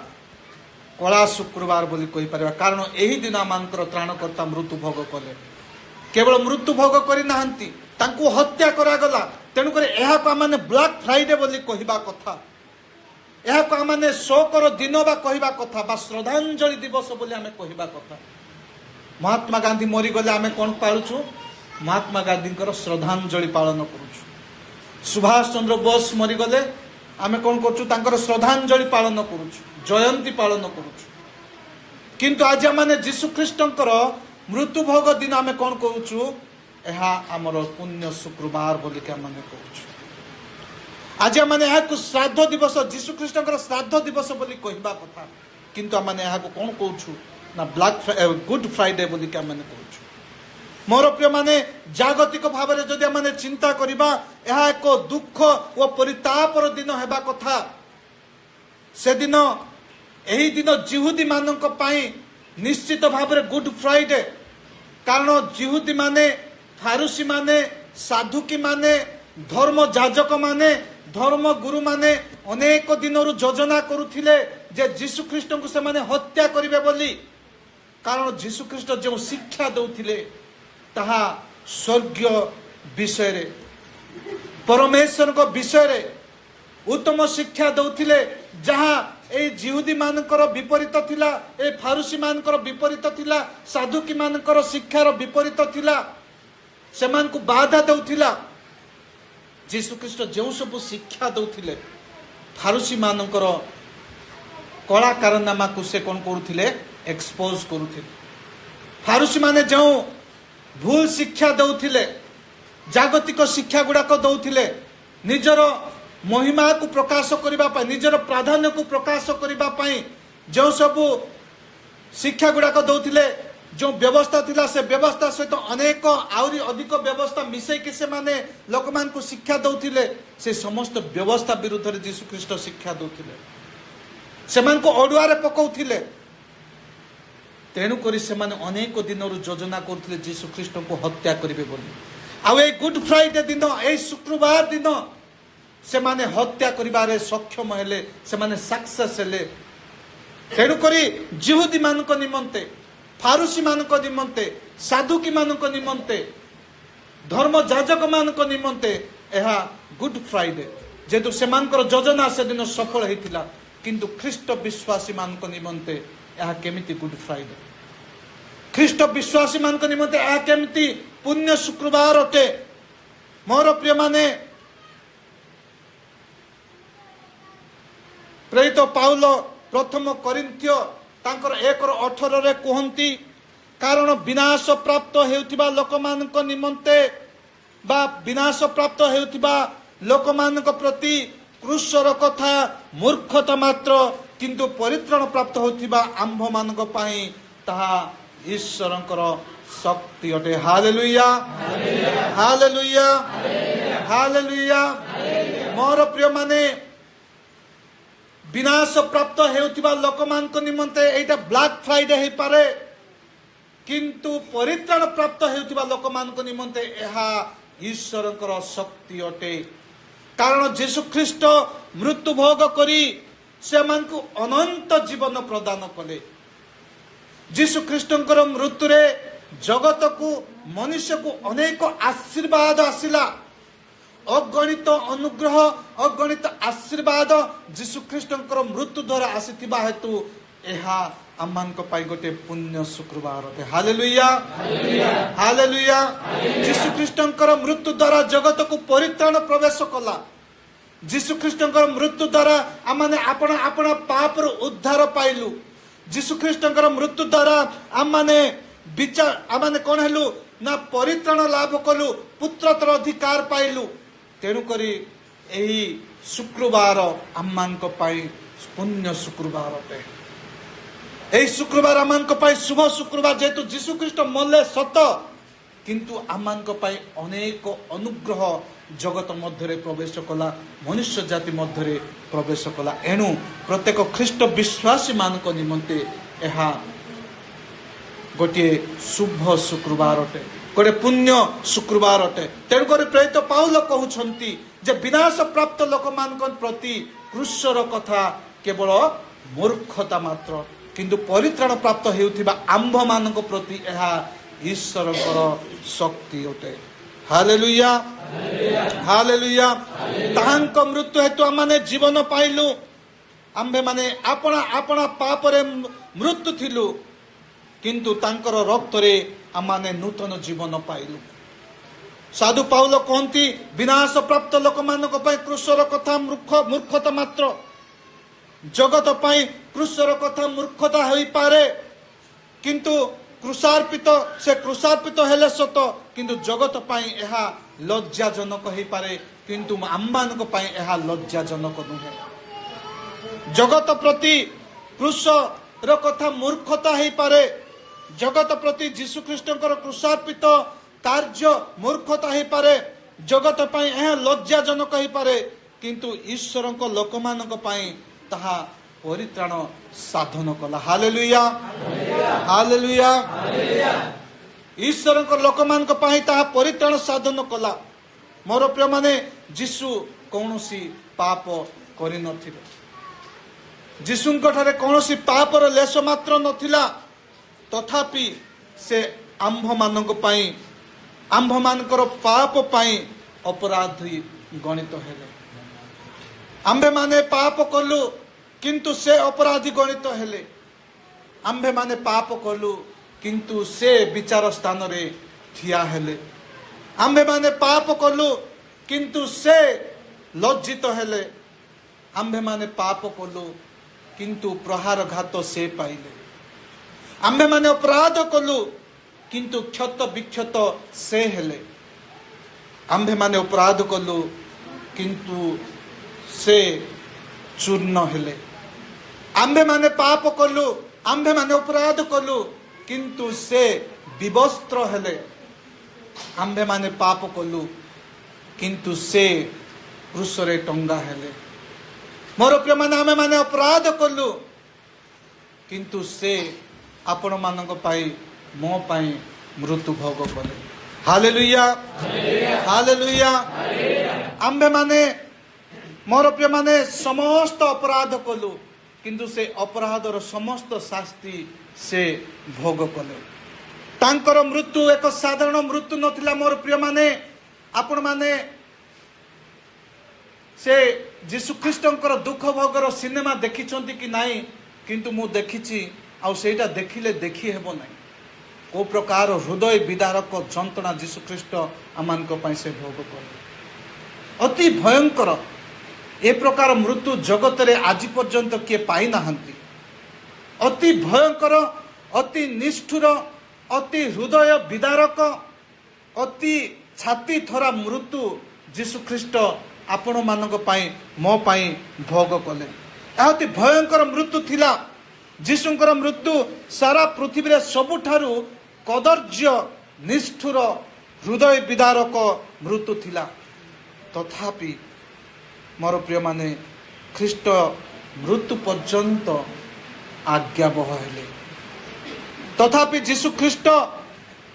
कला शुक्रवार बोली कहि परिबा कारण एही दिन आमानकर त्राणकर्ता मृत्यु भोग कले केवल मृत्यु भोग करि नाहंती तांको हत्या करागला तेणुक यह को आम ब्लैक फ्राइडे बोली कहवा कथा यह को आम शोकर दिन बा कहवा कथा बा श्रद्धांजलि दिवस बोली आम कहवा कथा महात्मा गांधी मरीगले आम कौन पालुचु महात्मा गांधी श्रद्धांजलि पालन करुचु सुभाष चंद्र बोस मरीगले आम कौन कर श्रद्धांजलि पालन करुचु जयंती पालन करुचु किंतु आज आम जीशुख्रीष्ट मृत्यु भोग दिन आम कौन करुचु यह आमर पुण्य शुक्रवार बोलिक आम करुचु आज आम श्राद्ध दिवस जीशुख्रीष्ट श्राद्ध दिवस बोली कहवा कथा किंतु आम कौन कहूँ ना ब्लैक गुड फ्राइडे बोलिक आम कहूँ मोर प्रिय माने जागतिक भाव में जदि आम चिंता करिबा यह एक दुख और परितापर दिन हेबा कथा से दिन यही दिन जिहुदी मानक पाई निश्चित भाव में गुड फ्राइडे कारण जिहुदी माने फारुसी माने साधुकी माने धर्म जाजक माने धर्म गुरु माने अनेक दिन योजना करुथिले जे जीशुख्रीष्ट को से माने हत्या करिवे बोली कारण जीशुख्रीष्ट जो शिक्षा दौथिले ताहा स्वर्गीय विषय रे परमेश्वर को विषय रे उत्तम शिक्षा दौथिले जहाँ ए जिहुदी मानकर विपरीत थिला ए फारुसी मानकर विपरीत थिला साधुकी मानकर शिक्षार विपरीत थिला सेमान को बाधा दौथिला जीशुख्रीष्ट जो सब शिक्षा दौथिले फारुसी मानकर कला कारनामा को से कौन करुथिले एक्सपोज करुथिले फारुसी माने जो भूल शिक्षा दौथिले जागतिक शिक्षा गुड़ाक दौथिले निजर महिमा को प्रकाश करने निजर प्राधान्य को प्रकाश करने जो सब शिक्षा गुड़ाक दौथिले जो व्यवस्था थिला से व्यवस्था सहित अनेक आउरी अधिक व्यवस्था मिसैकी से माने लोक मान को शिक्षा दौथिले से समस्त व्यवस्था विरुद्ध रे जीशुख्रीष्ट शिक्षा दौथिले सेमान को अडुआरे पकाउथिले तेणुक अनेक दिन योजना करथिले जीशुख्रीष्ट को हत्या करिवे बोली आ गुड फ्राइडे दिन ए शुक्रवार दिन से माने हत्या करिबारे सक्षम हेले से माने सक्सेस हेले तेणुक जिहुदी मानक निमंते फारुसी मानक निमंते साधुकी मानक निमंते धर्म जाजक मानक निमंते यह गुड फ्राइडे जेतु सेमानकर योजना से दिन सफल होइतिला किंतु ख्रीष्ट विश्वासी मानक निमंते यह केमिति गुड फ्राइडे ख्रीष्ट विश्वासी मानक निमंते यह केमिति पुण्य शुक्रवार अटे मोर प्रिय माने प्रेरित पाउल प्रथम करिन्थियो तांकर 1:18 रे कहंती कारण विनाश प्राप्त हेउथिबा लोकमानक निमंते बा विनाश प्राप्त हेउथिबा लोकमानक प्रति क्रूसर कथा मूर्खता मात्र किंतु परित्राण प्राप्त होथिबा आंभ मानक पई ताहा ईश्वरंकर शक्ति अटे हालेलुया हालेलुया हालेलुया मोर प्रिय माने विनाश प्राप्त हेउथिबा लोकमानक निमंते एटा ब्लैक फ्राइडे हे पारे किंतु परित्राण प्राप्त हेउथिबा लोकमानक निमंते एहा ईश्वरंकर शक्ति अटे कारण जीशुख्रीष्ट मृत्यु भोग करी से मानकु अनंत जीवन प्रदान कले जीशुख्रीष्टंकर मृत्यु रे जगत को मनुष्य को अनेक आशीर्वाद आसिला अगणित अनुग्रह अगणित आशीर्वाद जीशुख्रीष्टंकर मृत्यु द्वारा आसीथिबा हेतु एहा आमानक पाई गोटे पुण्य शुक्रवार अटे हालेलुया हालेलुया जीशुख्रीष्टंकर मृत्यु द्वारा जगत को परित्राण प्रवेश कला जीशुख्रीष्टंकर मृत्यु द्वारा आमाने आपण आपण पाप रो उद्धार पाइलु जीशु ख्रीष्टଙ୍କର ମୃତ୍ୟୁ ଦ୍ୱାରା ଆମେ କଣ ହେଲୁ ନା ପରିତ୍ରାଣ ଲାଭ କଲୁ, ପୁତ୍ରତ୍ୱର ଅଧିକାର ପାଇଲୁ। ତେଣୁକରି ଏହି ଶୁକ୍ରବାର ଆମମାନଙ୍କ ପାଇଁ ପୁଣ୍ୟ ଶୁକ୍ରବାର ଅଟେ। ଏହି ଶୁକ୍ରବାର ଆମମାନଙ୍କ ପାଇଁ ଶୁଭ ଶୁକ୍ରବାର, ଯେହେତୁ ଯୀଶୁ ଖ୍ରୀଷ୍ଟ ମଲେ ସତ, କିନ୍ତୁ ଆମମାନଙ୍କ ପାଇଁ ଅନେକ ଅନୁଗ୍ରହ ଜଗତ ମଧ୍ୟରେ ପ୍ରବେଶ କଲା, ମନୁଷ୍ୟ ଜାତି ମଧ୍ୟରେ ପ୍ରବେଶ କଲା। ଏଣୁ ପ୍ରତ୍ୟେକ ଖ୍ରୀଷ୍ଟ ବିଶ୍ୱାସୀ ମାନଙ୍କ ନିମନ୍ତେ ଏହା ଗୋଟିଏ ଶୁଭ ଶୁକ୍ରବାର ଅଟେ, ଗୋଟିଏ ପୁଣ୍ୟ ଶୁକ୍ରବାର ଅଟେ। ତେଣୁକରି ପ୍ରେରିତ ପାଉଲ କହୁଛନ୍ତି ଯେ ବିନାଶ ପ୍ରାପ୍ତ ଲୋକମାନଙ୍କ ପ୍ରତି କ୍ରୁଶର କଥା କେବଳ ମୂର୍ଖତା ମାତ୍ର, କିନ୍ତୁ ପରିତ୍ରାଣ ପ୍ରାପ୍ତ ହେଉଥିବା ଆମ୍ଭମାନଙ୍କ ପ୍ରତି ଏହା ଈଶ୍ୱରଙ୍କର ଶକ୍ତି ଅଟେ। Hallelujah, hallelujah. ତାହାଙ୍କ ମୃତ୍ୟୁ ହେତୁ ଆମମାନେ ଜୀବନ ପାଇଲୁ। ଆମ୍ଭେମାନେ ଆପଣା ପାପରେ ମୃତ୍ୟୁ ଥିଲୁ, କିନ୍ତୁ ତାଙ୍କର ରକ୍ତରେ ଆମମାନେ ନୂତନ ଜୀବନ ପାଇଲୁ। ସାଧୁ ପାଉଲ କହନ୍ତି ବିନାଶ ପ୍ରାପ୍ତ ଲୋକମାନଙ୍କ ପାଇଁ କ୍ରୁଶର କଥା ମୂର୍ଖତା ମାତ୍ର। ଜଗତ ପାଇଁ କ୍ରୁଶର କଥା ମୂର୍ଖତା ହୋଇପାରେ, କିନ୍ତୁ କୃଷାର୍ପିତ ହେଲେ ସତ, କିନ୍ତୁ ଜଗତ ପାଇଁ ଏହା ଲଜ୍ଜାଜନକ ହେଇପାରେ, କିନ୍ତୁ ଆମମାନଙ୍କ ପାଇଁ ଏହା ଲଜ୍ଜାଜନକ ନୁହେଁ। ଜଗତ ପ୍ରତି କ୍ରୁଶର କଥା ମୂର୍ଖତା ହେଇପାରେ, ଜଗତ ପ୍ରତି ଯୀଶୁ ଖ୍ରୀଷ୍ଟଙ୍କର କୃଷାର୍ପିତ କାର୍ଯ୍ୟ ମୂର୍ଖତା ହେଇପାରେ, ଜଗତ ପାଇଁ ଏହା ଲଜ୍ଜାଜନକ ହେଇପାରେ, କିନ୍ତୁ ଈଶ୍ୱରଙ୍କ ଲୋକମାନଙ୍କ ପାଇଁ ତାହା ପରିତ୍ରାଣ ସାଧନ କଲା। Hallelujah, hallelujah. ଈଶ୍ୱରଙ୍କ ଲୋକମାନଙ୍କ ପାଇଁ ତାହା ପରିତ୍ରାଣ ସାଧନ କଲା। ମୋର ପ୍ରିୟମାନେ, ଯୀଶୁ କୌଣସି ପାପ କରିନଥିଲେ। ଯୀଶୁଙ୍କ ଠାରେ କୌଣସି ପାପର ଲେଶ ମାତ୍ର ନଥିଲା, ତଥାପି ସେ ଆମ୍ଭମାନଙ୍କର ପାପ ପାଇଁ ଅପରାଧୀ ଗଣିତ ହେଲେ। ଆମ୍ଭେମାନେ ପାପ କଲୁ, କିନ୍ତୁ ସେ ଅପରାଧୀ ଗଣିତ ହେଲେ। ଆମ୍ଭେମାନେ ପାପ କଲୁ, କିନ୍ତୁ ସେ ବିଚାର ସ୍ଥାନରେ ଠିଆ ହେଲେ। ଆମ୍ଭେମାନେ ପାପ କଲୁ, କିନ୍ତୁ ସେ ଲଜ୍ଜିତ ହେଲେ। ଆମ୍ଭେମାନେ ପାପ କଲୁ, କିନ୍ତୁ ପ୍ରହାର ଘାତ ସେ ପାଇଲେ। ଆମ୍ଭେମାନେ ଅପରାଧ କଲୁ, କିନ୍ତୁ କ୍ଷତ ବିକ୍ଷତ ସେ ହେଲେ। ଆମ୍ଭେମାନେ ଅପରାଧ କଲୁ, କିନ୍ତୁ ସେ ଚୂର୍ଣ୍ଣ ହେଲେ। ଆମ୍ଭେମାନେ ପାପ କଲୁ, ଆମ୍ଭେମାନେ ଅପରାଧ କଲୁ, କିନ୍ତୁ ସେ ବିବସ୍ତ୍ର ହେଲେ। ଆମ୍ଭେମାନେ ପାପ କଲୁ, କିନ୍ତୁ ସେ କ୍ରୁଶରେ ଟଙ୍ଗା ହେଲେ। ମୋର ପ୍ରିୟମାନେ, ଆମେମାନେ ଅପରାଧ କଲୁ, କିନ୍ତୁ ସେ ଆପଣମାନଙ୍କ ପାଇଁ, ମୋ ପାଇଁ ମୃତ୍ୟୁ ଭୋଗ କଲେ। Hallelujah, hallelujah. ଆମ୍ଭେମାନେ, ମୋର ପ୍ରିୟମାନେ, ସମସ୍ତ ଅପରାଧ କଲୁ, କିନ୍ତୁ ସେ ଅପରାଧର ସମସ୍ତ ଶାସ୍ତି ସେ ଭୋଗ କଲେ। ତାଙ୍କର ମୃତ୍ୟୁ ଏକ ସାଧାରଣ ମୃତ୍ୟୁ ନଥିଲା। ମୋର ପ୍ରିୟମାନେ, ଆପଣମାନେ ସେ ଯୀଶୁ ଖ୍ରୀଷ୍ଟଙ୍କର ଦୁଃଖ ଭୋଗର ସିନେମା ଦେଖିଛନ୍ତି କି ନାହିଁ? କିନ୍ତୁ ମୁଁ ଦେଖିଛି, ଆଉ ସେଇଟା ଦେଖିଲେ ଦେଖି ହେବ ନାହିଁ। କୋଉ ପ୍ରକାର ହୃଦୟ ବିଦାରକ ଯନ୍ତ୍ରଣା ଯୀଶୁ ଖ୍ରୀଷ୍ଟ ଆମମାନଙ୍କ ପାଇଁ ସେ ଭୋଗ କଲେ। ଅତି ଭୟଙ୍କର ଏ ପ୍ରକାର ମୃତ୍ୟୁ ଜଗତରେ ଆଜି ପର୍ଯ୍ୟନ୍ତ କିଏ ପାଇନାହାନ୍ତି। ଅତି ଭୟଙ୍କର, ଅତି ନିଷ୍ଠୁର, ଅତି ହୃଦୟ ବିଦାରକ, ଅତି ଛାତି ଥରା ମୃତ୍ୟୁ ଯୀଶୁ ଖ୍ରୀଷ୍ଟ ଆପଣମାନଙ୍କ ପାଇଁ, ମୋ ପାଇଁ ଭୋଗ କଲେ। ଏହା ଅତି ଭୟଙ୍କର ମୃତ୍ୟୁ ଥିଲା। ଯୀଶୁଙ୍କର ମୃତ୍ୟୁ ସାରା ପୃଥିବୀରେ ସବୁଠାରୁ କଦର୍ଯ୍ୟ, ନିଷ୍ଠୁର, ହୃଦୟ ବିଦାରକ ମୃତ୍ୟୁ ଥିଲା। ତଥାପି ମୋର ପ୍ରିୟମାନେ, ଖ୍ରୀଷ୍ଟ ମୃତ୍ୟୁ ପର୍ଯ୍ୟନ୍ତ ଆଜ୍ଞାବହ ହେଲେ। ତଥାପି ଯୀଶୁ ଖ୍ରୀଷ୍ଟ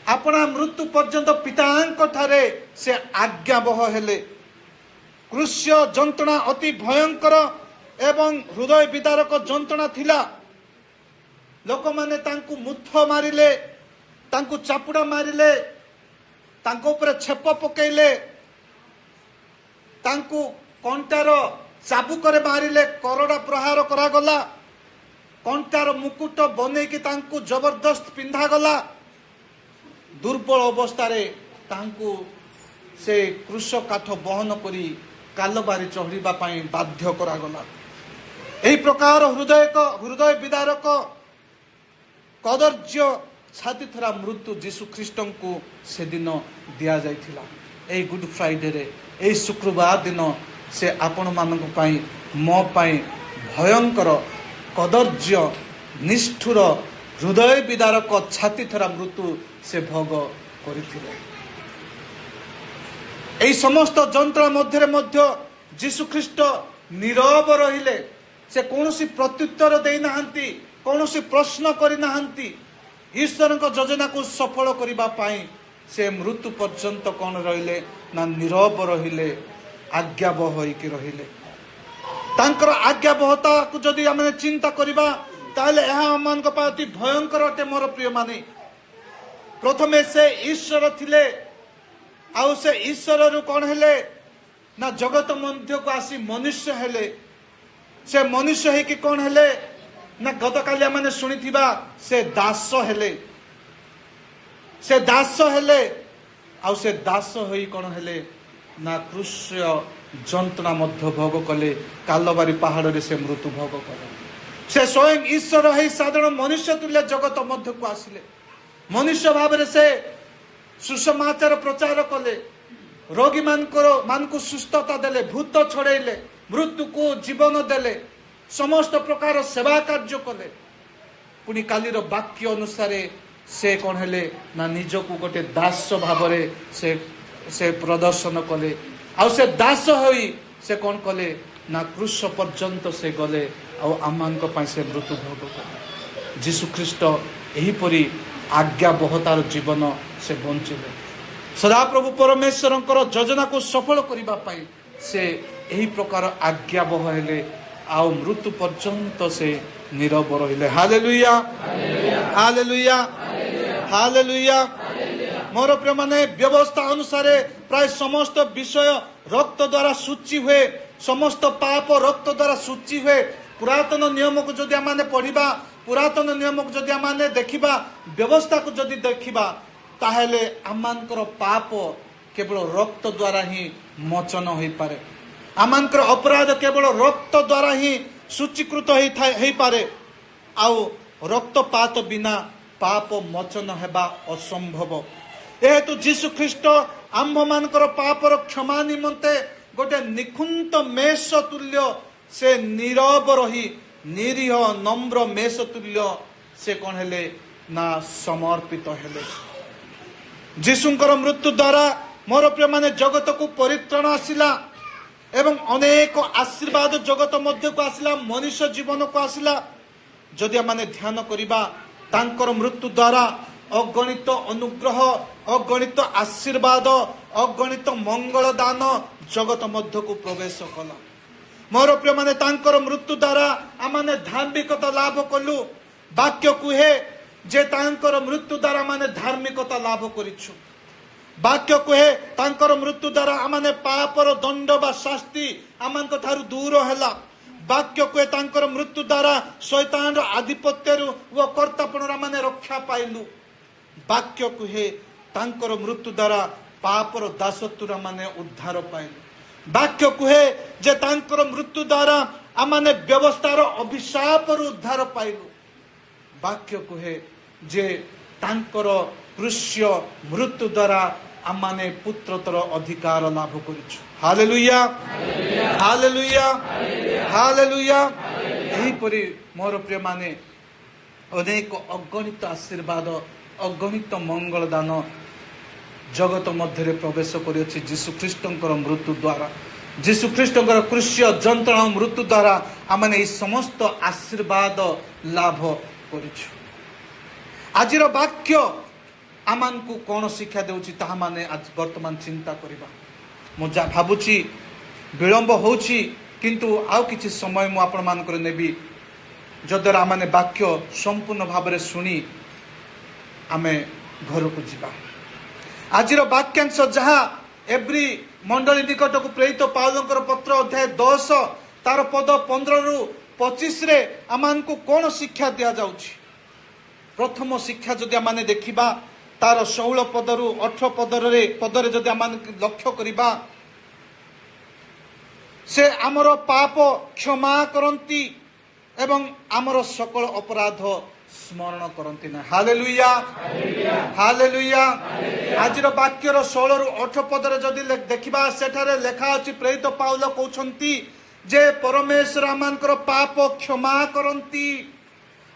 ଆପଣା ମୃତ୍ୟୁ ପର୍ଯ୍ୟନ୍ତ ପିତାଙ୍କ ଠାରେ ସେ ଆଜ୍ଞାବହ ହେଲେ। କ୍ରୁଶ୍ୟ ଯନ୍ତ୍ରଣା ଅତି ଭୟଙ୍କର ଏବଂ ହୃଦୟ ବିଦାରକ ଯନ୍ତ୍ରଣା ଥିଲା। ଲୋକମାନେ ତାଙ୍କୁ ମୁଥ ମାରିଲେ, ତାଙ୍କୁ ଚାପୁଡ଼ା ମାରିଲେ, ତାଙ୍କ ଉପରେ ଛେପ ପକେଇଲେ, ତାଙ୍କୁ କଣ୍ଟାର ଚାବୁକରେ ମାରିଲେ, କରଡ଼ା ପ୍ରହାର କରାଗଲା, କଣ୍ଟାର ମୁକୁଟ ବନେଇକି ତାଙ୍କୁ ଜବରଦସ୍ତ ପିନ୍ଧାଗଲା। ଦୁର୍ବଳ ଅବସ୍ଥାରେ ତାଙ୍କୁ ସେ କୃଷ କାଠ ବହନ କରି କାଲବାରି ଚଢ଼ିବା ପାଇଁ ବାଧ୍ୟ କରାଗଲା। ଏହି ପ୍ରକାର ହୃଦୟ ବିଦାରକ କଦର୍ଯ୍ୟ ଛାତି ଥରା ମୃତ୍ୟୁ ଯୀଶୁ ଖ୍ରୀଷ୍ଟଙ୍କୁ ସେଦିନ ଦିଆଯାଇଥିଲା। ଏଇ ଗୁଡ୍ ଫ୍ରାଇଡେରେ, ଏଇ ଶୁକ୍ରବାର ଦିନ ସେ ଆପଣମାନଙ୍କ ପାଇଁ, ମୋ ପାଇଁ ଭୟଙ୍କର କଦର୍ଯ୍ୟ ନିଷ୍ଠୁର ହୃଦୟ ବିଦାରକ ଛାତି ଥରା ମୃତ୍ୟୁ ସେ ଭୋଗ କରିଥିଲେ। এই সমস্ত যন্ত্রণা মধ্যে মধ্য যীশু খ্রিস্ট নীরব রহিলে। সে কৌশি প্রত্যুত্তর দেই নাহান্তি, কৌশি প্রশ্ন করি নাহান্তি। ঈশ্বরଙ୍କ যোজনাକୁ ସଫଳ କରିବା ପାଇଁ ସେ ମୃତ୍ୟୁ ପର୍ଯ୍ୟନ୍ତ କ'ଣ ରହିଲେ ନା ନୀରବ ରହିଲେ, ଆଜ୍ଞାବହ ହୋଇକି ରହିଲେ। ତାଙ୍କର ଆଜ୍ଞାବହତାକୁ ଯଦି ଆମେ ଚିନ୍ତା କରିବା ତାହେଲେ ଏହା ଆମମାନଙ୍କ ପାଇଁ ଅତି ଭୟଙ୍କର ଅଟେ। ମୋର ପ୍ରିୟମାନେ, ପ୍ରଥମେ ସେ ଈଶ୍ୱର ଥିଲେ, ଆଉ ସେ ଈଶ୍ୱରରୁ କ'ଣ ହେଲେ ନା ଜଗତ ମଧ୍ୟକୁ ଆସି ମନୁଷ୍ୟ ହେଲେ। ସେ ମନୁଷ୍ୟ ହେଇକି କ'ଣ ହେଲେ ନା ଗତକାଲି ଆମେ ଶୁଣିଥିବା ସେ ଦାସ ହେଲେ। ସେ ଦାସ ହେଲେ, ଆଉ ସେ ଦାସ ହୋଇ କ'ଣ ହେଲେ ନା କ୍ରୁଶ ଯନ୍ତ୍ରଣା ମଧ୍ୟ ଭୋଗ କଲେ। କାଲବାରୀ ପାହାଡ଼ରେ ସେ ମୃତ୍ୟୁ ଭୋଗ କଲେ। ସେ ସ୍ୱୟଂ ଈଶ୍ୱର ହେଇ ସାଧାରଣ ମନୁଷ୍ୟ ତୁଲ୍ୟ ଜଗତ ମଧ୍ୟକୁ ଆସିଲେ। ମନୁଷ୍ୟ ଭାବରେ ସେ ସୁସମାଚାର ପ୍ରଚାର କଲେ, ରୋଗୀମାନଙ୍କୁ ସୁସ୍ଥତା ଦେଲେ, ଭୂତ ଛଡ଼େଇଲେ, ମୃତ୍ୟୁକୁ ଜୀବନ ଦେଲେ, ସମସ୍ତ ପ୍ରକାର ସେବା କାର୍ଯ୍ୟ କଲେ। ପୁଣି କାଲିର ବାକ୍ୟ ଅନୁସାରେ ସେ କ'ଣ ହେଲେ ନା ନିଜକୁ ଗୋଟେ ଦାସ ଭାବରେ ସେ ପ୍ରଦର୍ଶନ କଲେ। ଆଉ ସେ ଦାସ ହୋଇ ସେ କ'ଣ କଲେ ନା କ୍ରୁଶ ପର୍ଯ୍ୟନ୍ତ ସେ ଗଲେ, ଆଉ ଆମମାନଙ୍କ ପାଇଁ ସେ ମୃତ୍ୟୁ ଭୋଗ କଲେ। ଯୀଶୁ ଖ୍ରୀଷ୍ଟ ଏହିପରି ଆଜ୍ଞାବହତାର ଜୀବନ ସେ ବଞ୍ଚିଲେ। ସଦାପ୍ରଭୁ ପରମେଶ୍ୱରଙ୍କର ଯୋଜନାକୁ ସଫଳ କରିବା ପାଇଁ ସେ ଏହି ପ୍ରକାର ଆଜ୍ଞାବହ ହେଲେ, ଆଉ ମୃତ୍ୟୁ ପର୍ଯ୍ୟନ୍ତ ସେ ନୀରବ ରହିଲେ। Hallelujah, hallelujah, hallelujah. ମୋର ପ୍ରିୟମାନେ, ବ୍ୟବସ୍ଥା ଅନୁସାରେ ପ୍ରାୟ ସମସ୍ତ ବିଷୟ ରକ୍ତ ଦ୍ୱାରା ସୂଚି ହୁଏ, ସମସ୍ତ ପାପ ରକ୍ତ ଦ୍ୱାରା ସୂଚି ହୁଏ। ପୁରାତନ ନିୟମକୁ ଯଦି ଆମେ ପଢ଼ିବା, ପୁରାତନ ନିୟମକୁ ଯଦି ଆମେ ଦେଖିବା, ବ୍ୟବସ୍ଥାକୁ ଯଦି ଦେଖିବା, ତାହେଲେ ଆମମାନଙ୍କର ପାପ କେବଳ ରକ୍ତ ଦ୍ୱାରା ହିଁ ମୋଚନ ହୋଇପାରେ। ଆମମାନଙ୍କର ଅପରାଧ କେବଳ ରକ୍ତ ଦ୍ୱାରା ହିଁ ସୂଚୀକୃତ ହେଇପାରେ। ଆଉ ରକ୍ତପାତ ବିନା ପାପ ମୋଚନ ହେବା ଅସମ୍ଭବ। ଯେହେତୁ ଯୀଶୁ ଖ୍ରୀଷ୍ଟ ଆମ୍ଭମାନଙ୍କର ପାପର କ୍ଷମା ନିମନ୍ତେ ଗୋଟେ ନିଖୁନ୍ତ ମେଷ ତୁଲ୍ୟ ସେ ନୀରବ ରହି, ନିରୀହ ନମ୍ର ମେଷ ତୁଲ୍ୟ ସେ କ'ଣ ହେଲେ ନା ସମର୍ପିତ ହେଲେ। ଯୀଶୁଙ୍କର ମୃତ୍ୟୁ ଦ୍ୱାରା ମୋର ପ୍ରିୟମାନେ ଜଗତକୁ ପରିତ୍ରାଣ ଆସିଲା ଏବଂ ଅନେକ ଆଶୀର୍ବାଦ ଜଗତ ମଧ୍ୟକୁ ଆସିଲା, ମନୁଷ୍ୟ ଜୀବନକୁ ଆସିଲା। ଯଦି ଆମେ ଧ୍ୟାନ କରିବା, ତାଙ୍କର ମୃତ୍ୟୁ ଦ୍ୱାରା ଅଗଣିତ ଅନୁଗ୍ରହ, ଅଗଣିତ ଆଶୀର୍ବାଦ, ଅଗଣିତ ମଙ୍ଗଳ ଦାନ ଜଗତ ମଧ୍ୟକୁ ପ୍ରବେଶ କଲା। ମୋର ପ୍ରିୟମାନେ, ତାଙ୍କର ମୃତ୍ୟୁ ଦ୍ୱାରା ଆମେ ଧାର୍ମିକତା ଲାଭ କଲୁ। ବାକ୍ୟ କୁହେ ଯେ ତାଙ୍କର ମୃତ୍ୟୁ ଦ୍ୱାରା ଆମେ ଧାର୍ମିକତା ଲାଭ କରିଛୁ। ବାକ୍ୟ କୁହେ ତାଙ୍କର ମୃତ୍ୟୁ ଦ୍ୱାରା ଆମେ ପାପର ଦଣ୍ଡ ବା ଶାସ୍ତି ଆମଙ୍କ ଠାରୁ ଦୂର ହେଲା। ବାକ୍ୟ କୁହେ ତାଙ୍କର ମୃତ୍ୟୁ ଦ୍ୱାରା ଶୈତାନର ଆଧିପତ୍ୟରୁ ଓ କର୍ତ୍ତାପଣରୁ ଆମେ ରକ୍ଷା ପାଇଲୁ। ବାକ୍ୟ କୁହେ ତାଙ୍କର ମୃତ୍ୟୁ ଦ୍ୱାରା ପାପର ଦାସତ୍ୱରୁ ଆମେ ଉଦ୍ଧାର ପାଇଲୁ। ବାକ୍ୟ କୁହେ ଯେ ତାଙ୍କର ମୃତ୍ୟୁ ଦ୍ୱାରା ଆମେ ବ୍ୟବସ୍ଥାର ଅଭିଶାପରୁ ଉଦ୍ଧାର ପାଇଲୁ। ବାକ୍ୟ କୁହେ ଯେ ତାଙ୍କର କୃଷ୍ୟ ମୃତ୍ୟୁ ଦ୍ୱାରା ଆମେ ପୁତ୍ରତର ଅଧିକାର ଲାଭ କରିଛୁ। Hallelujah, hallelujah, hallelujah. ଏହିପରି ମୋର ପ୍ରିୟମାନେ ଅନେକ ଅଗଣିତ ଆଶୀର୍ବାଦ, ଅଗଣିତ ମଙ୍ଗଳ ଦାନ ଜଗତ ମଧ୍ୟରେ ପ୍ରବେଶ କରିଅଛି ଯୀଶୁ ଖ୍ରୀଷ୍ଟଙ୍କର ମୃତ୍ୟୁ ଦ୍ୱାରା। ଯୀଶୁ ଖ୍ରୀଷ୍ଟଙ୍କର କୃଷ୍ୟ ଯନ୍ତ୍ରଣା ମୃତ୍ୟୁ ଦ୍ୱାରା ଆମେ ଏହି ସମସ୍ତ ଆଶୀର୍ବାଦ ଲାଭ କରିଛୁ। ଆଜିର ବାକ୍ୟ ଆମମାନଙ୍କୁ କ'ଣ ଶିକ୍ଷା ଦେଉଛି ତାହା ମାନେ ଆଜି ବର୍ତ୍ତମାନ ଚିନ୍ତା କରିବା। ମୁଁ ଯାହା ଭାବୁଛି ବିଳମ୍ବ ହେଉଛି, କିନ୍ତୁ ଆଉ କିଛି ସମୟ ମୁଁ ଆପଣମାନଙ୍କର ନେବି, ଯଦ୍ୱାରା ଆମେ ବାକ୍ୟ ସମ୍ପୂର୍ଣ୍ଣ ଭାବରେ ଶୁଣି ଆମେ ଘରକୁ ଯିବା। ଆଜିର ବାକ୍ୟାଂଶ ଯାହା ଏଭ୍ରି ମଣ୍ଡଳୀ ନିକଟକୁ ପ୍ରେରିତ ପାଉଲଙ୍କର ପତ୍ର ଅଧ୍ୟାୟ 10 ତାର ପଦ 15ରୁ 25ରେ ଆମମାନଙ୍କୁ କ'ଣ ଶିକ୍ଷା ଦିଆଯାଉଛି। ପ୍ରଥମ ଶିକ୍ଷା ଯଦି ଆମେ ଦେଖିବା, ତାର 16 ପଦରୁ 18 ପଦରେ ଯଦି ଆମେ ଲକ୍ଷ୍ୟ କରିବା, ସେ ଆମର ପାପ କ୍ଷମା କରନ୍ତି ଏବଂ ଆମର ସକଳ ଅପରାଧ स्मरण करती ना। Hallelujah hallelujah. आज वाक्यर 16 ରୁ 18 पदरे जदि देखा सेठारे लेखा अच्छी प्रेरित पाउल कहते जे परमेश्वर आमर पाप क्षमा करती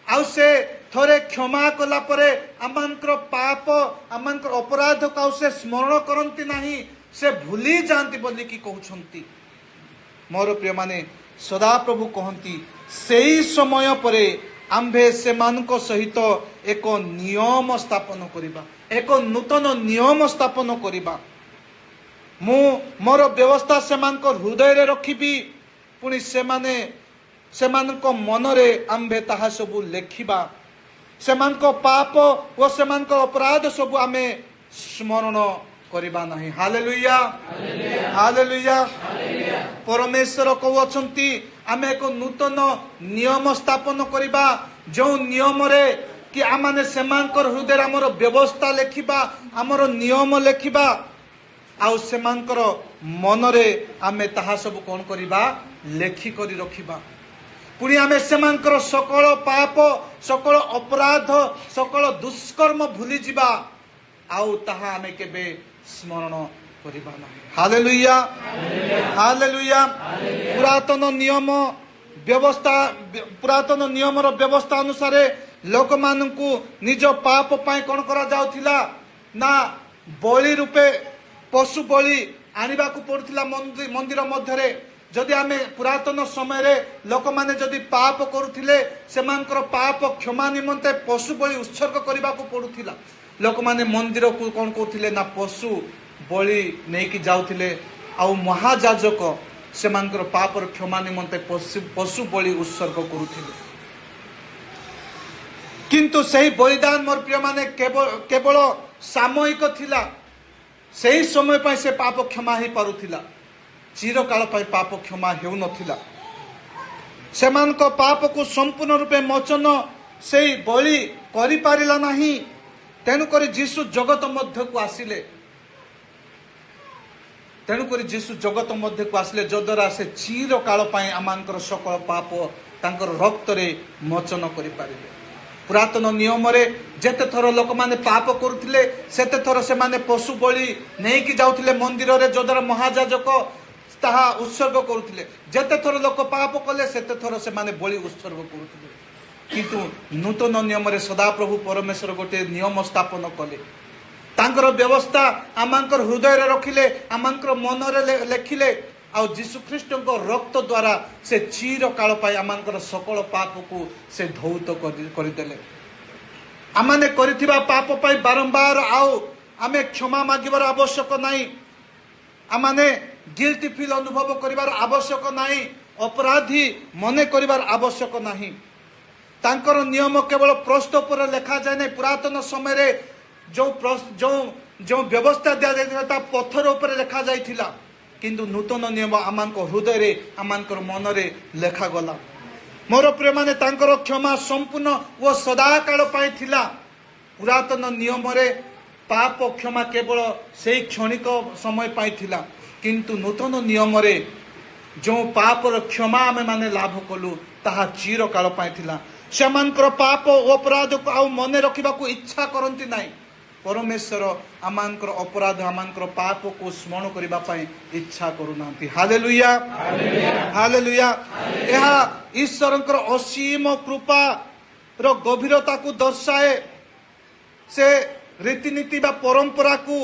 आउ से थोड़े क्षमा कला परे आमर पाप आमर अपराध को से स्मरण करती नहीं, से भूली जाती बोली कि कहते। मोर प्रिय माने सदा प्रभु कहती से समय परे आम्भे सेमानक सहित एक नियम स्थापन करिबा, एक नूतन नियम स्थापन करिबा। मु मोर व्यवस्था सेमानक हृदय रे रखिबी, पुणी सेमाने सेमानक मनरे आम्भे ताहा सबु लेखिबा। सेमानक पाप व सेमानक अपराध सबु आमे स्मरण करिबा नहीं। Hallelujah hallelujah. परमेश्वर कहउछंती आमे एक नूतन नियम स्थापन करिबा, जो नियम रे कि आमाने सेमानकर हृदय आमर व्यवस्था लेखिबा, आमर नियम लेखिबा, आउ सेमानकर मनरे आमे ताहा सब कोन करिबा लेखि करि रखिबा। पुणी आमे सेमानकर सकल पाप सकल अपराध सकल दुष्कर्म भूली जिबा, आउ ताहा आमे केबे स्मरण करिबा नाही। Hallelujah hallelujah. पुरातन नियम व्यवस्था पुरातन नियमर व्यवस्था अनुसार लोक मानकु निज पाप पाई कोन करा जाउथिला ना बलि रूपे पशु बलि आनिबा को पड़ुथिला मंदिर मध्यरे। जदि आमे पुरातन समय रे लोक माने जदि पाप करुथिले सेमानकर पाप क्षमा निमंते पशु बलि उत्सर्ग करबा को पड़ुथिला। लोक माने मंदिर को कोन करथिले ना पशु बलि नेकी जाउथिले, आउ महाजाजक सेमानकर पापर क्षमा निमंते पशु बलि उत्सर्ग करुथिले। किंतु सही बलिदान मोर प्रिय माने केवल सामयिक थिला, सही समय पर से पाप क्षमा ही पारुथिला, चिरकाल पर पाप क्षमा हेउ नथिला। सेमानक पाप को संपूर्ण रूपे मोचन से बलि करि पारिला नाही। तेणुकरी जीशु जगत मध्य को आसिले, तेणुकरी जीशु जगत मध्य को आसिले जद्वारा से चिरकाल पर आमानकर सकल पाप तांकर रक्त रे मोचन करि पारिले। पुरातन नियम रे जेते थर लोक माने पाप करुथिले सेते थर से माने पशु बलि नहीं कि जाउथिले मंदिर रे, जद्वारा महाजाजक ताहा उत्सर्ग करुथिले। जेते थर लोक पाप कले सेते थर से माने बलि उत्सर्ग करुथिले। किंतु नूतन नियम रे सदा प्रभु परमेश्वर गोटे नियम स्थापन कले, तांकर व्यवस्था आमांकर हृदय रे रखिले, आमांकर मन रे लेखिले, आ जीशु ख्रीष्ट रक्त द्वारा से चिर काल पाई आमांकर सकल पाप को से धौत करदेले। आमाने करिथिबा पाप पाई बारंबार आओ आमे क्षमा मागिबार आवश्यक नाही, आमाने गिल्टी फील अनुभव करिबार आवश्यक नाही, अपराधी मने करिबार आवश्यक नाही। तांकर नियम केवल प्रश्न पर लिखा जाए नहीं। पुरातन समय रे जो जो व्यवस्था दिया जाता पत्थर उपर लिखा जाइथिला, किंतु नूतन नियम आमान हृदय रे आमानकर मन रे लेखा गला। मोर प्रिय माने तांकर क्षमा संपूर्ण वो सदा काल पाई थिला। पुरातन नियम रे पाप क्षमा केवल से क्षणिक समय पाई थिला, किंतु नूतन नियम रे जो पापर क्षमा आमे माने लाभ कलु ताहा चिर काल पाई थिला। सेमानकर पाप अपराध को आउ मने रखिबा को इच्छा करंती नाही। परमेश्वर आमानकर अपराध आमानकर पाप को स्मरण करिबा पाई इच्छा करूनांती। Hallelujah hallelujah. यह ईश्वरंकर असीम कृपा रो गभीरता को दर्शाए। से रीतिनीति बा परंपरा को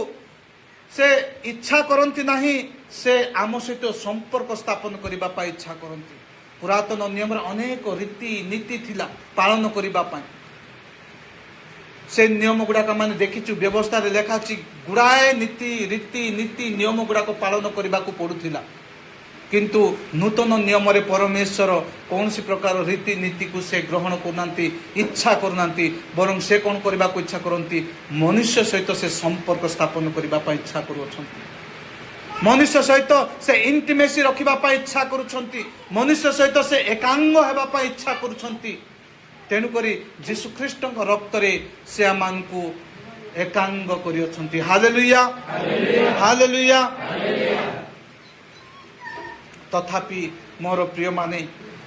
से इच्छा करंती नाही, से आम सहित संपर्क स्थापन करिबा पाई इच्छा करंती। पुरातन नियम अनेक रीति नीति थिला पालन करिबा पाई। से नियम गुड़ाक माने देखिचु व्यवस्था रे लेखा छी गुड़ाए नीति रीति नीति नियम गुड़ाक पालन करिबा को पड़ुथिला, किंतु नूतन नियम रे परमेश्वर कौन सी प्रकार रीति नीति को से ग्रहण करनांती, इच्छा करनांती, बरं से कौन करिबा को इच्छा करंती मनुष्य सहित से संपर्क स्थापन करिबा पाई इच्छा करूछंती। मनुष्य सहित से इंटिमेसी रखिबा पाई इच्छा करूछंती, मनुष्य सहित से एकांग हेबा पाई इच्छा करूछंती। तेणु करी जीशु ख्रीष्ट रक्त रे से आमानकु एकांग करियछंती। Hallelujah hallelujah. तथापि मोर प्रिय माने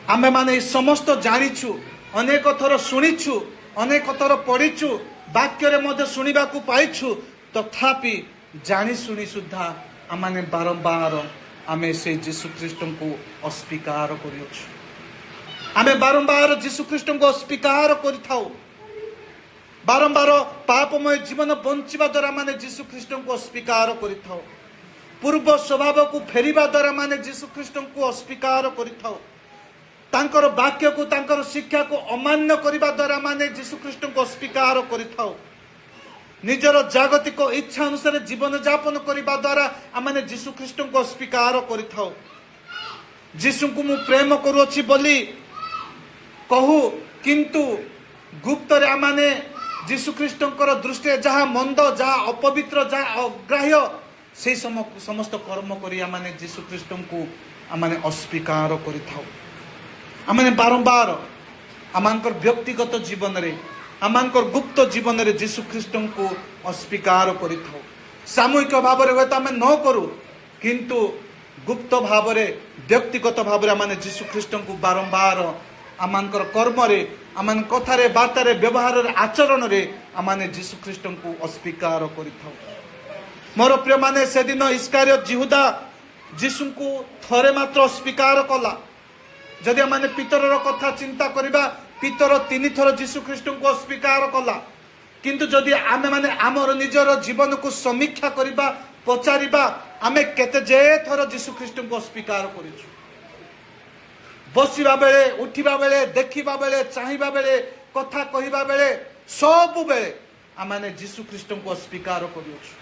आमे माने समस्त जानिछु, अनेक थर शुणिछु, ଅନେକ ଥର ପଢିଛୁ, ବାକ୍ୟରେ ମଧ୍ୟ ଶୁଣିବାକୁ ପାଇଛୁ, ତଥାପି ଜାଣି ଶୁଣି ସୁଦ୍ଧା ଆମେ ବାରମ୍ବାର ଆମେ ସେଇ ଯୀଶୁଖ୍ରୀଷ୍ଟଙ୍କୁ ଅସ୍ୱୀକାର କରିଅଛୁ। ଆମେ ବାରମ୍ବାର ଯୀଶୁଖ୍ରୀଷ୍ଟଙ୍କୁ ଅସ୍ୱୀକାର କରିଥାଉ। ବାରମ୍ବାର ପାପମୟ ଜୀବନ ବଞ୍ଚିବା ଦ୍ୱାରା ମାନେ ଯୀଶୁଖ୍ରୀଷ୍ଟଙ୍କୁ ଅସ୍ୱୀକାର କରିଥାଉ। ପୂର୍ବ ସ୍ୱଭାବକୁ ଫେରିବା ଦ୍ୱାରା ମାନେ ଯୀଶୁଖ୍ରୀଷ୍ଟଙ୍କୁ ଅସ୍ୱୀକାର କରିଥାଉ। ତାଙ୍କର ବାକ୍ୟକୁ, ତାଙ୍କର ଶିକ୍ଷାକୁ ଅମାନ୍ୟ କରିବା ଦ୍ୱାରା ମାନେ ଯୀଶୁଖ୍ରୀଷ୍ଟଙ୍କୁ ଅସ୍ୱୀକାର କରିଥାଉ। ନିଜର ଜାଗତିକ ଇଚ୍ଛା ଅନୁସାରେ ଜୀବନ ଯାପନ କରିବା ଦ୍ୱାରା ଆମେ ଯୀଶୁଖ୍ରୀଷ୍ଟଙ୍କୁ ଅସ୍ୱୀକାର କରିଥାଉ। ଯୀଶୁଙ୍କୁ ମୁଁ ପ୍ରେମ କରୁଅଛି ବୋଲି କହୁ, କିନ୍ତୁ ଗୁପ୍ତରେ ଆମେ ଯୀଶୁଖ୍ରୀଷ୍ଟଙ୍କର ଦୃଷ୍ଟିରେ ଯାହା ମନ୍ଦ, ଯାହା ଅପବିତ୍ର, ଯାହା ଅଗ୍ରାହ୍ୟ, ସେହି ସମସ୍ତ କର୍ମ କରି ଆମେ ଯୀଶୁଖ୍ରୀଷ୍ଟଙ୍କୁ ଆମେ ଅସ୍ୱୀକାର କରିଥାଉ। ଆମେ ବାରମ୍ବାର ଆମଙ୍କର ବ୍ୟକ୍ତିଗତ ଜୀବନରେ, ଆମଙ୍କର ଗୁପ୍ତ ଜୀବନରେ ଯୀଶୁଖ୍ରୀଷ୍ଟଙ୍କୁ ଅସ୍ୱୀକାର କରିଥାଉ। ସାମୂହିକ ଭାବରେ ହୁଏତ ଆମେ ନ କରୁ, କିନ୍ତୁ ଗୁପ୍ତ ଭାବରେ, ବ୍ୟକ୍ତିଗତ ଭାବରେ ଆମେ ଯୀଶୁଖ୍ରୀଷ୍ଟଙ୍କୁ ବାରମ୍ବାର ଆମଙ୍କର କର୍ମରେ, ଆମ କଥାରେ, ବାର୍ତ୍ତାରେ, ବ୍ୟବହାରରେ, ଆଚରଣରେ ଆମେ ଯୀଶୁଖ୍ରୀଷ୍ଟଙ୍କୁ ଅସ୍ୱୀକାର କରିଥାଉ। ମୋର ପ୍ରିୟମାନେ, ସେଦିନ ଇସ୍କାରିୟତ ଜିହୁଦା ଯୀଶୁଙ୍କୁ ଥରେ ମାତ୍ର ଅସ୍ୱୀକାର କଲା। ଯଦି ଆମେ ପିତରର କଥା ଚିନ୍ତା କରିବା, ପିତର 3 ଥର ଯୀଶୁଖ୍ରୀଷ୍ଟଙ୍କୁ ଅସ୍ୱୀକାର କଲା। କିନ୍ତୁ ଯଦି ଆମେ ଆମର ନିଜର ଜୀବନକୁ ସମୀକ୍ଷା କରିବା, ପଚାରିବା, ଆମେ କେତେ ଯେ ଥର ଯୀଶୁଖ୍ରୀଷ୍ଟଙ୍କୁ ଅସ୍ୱୀକାର କରିଛୁ। ବସିବା ବେଳେ, ଉଠିବା ବେଳେ, ଦେଖିବା ବେଳେ, ଚାହିଁବା ବେଳେ, କଥା କହିବା ବେଳେ, ସବୁବେଳେ ଆମେ ଯୀଶୁଖ୍ରୀଷ୍ଟଙ୍କୁ ଅସ୍ୱୀକାର କରୁଅଛୁ।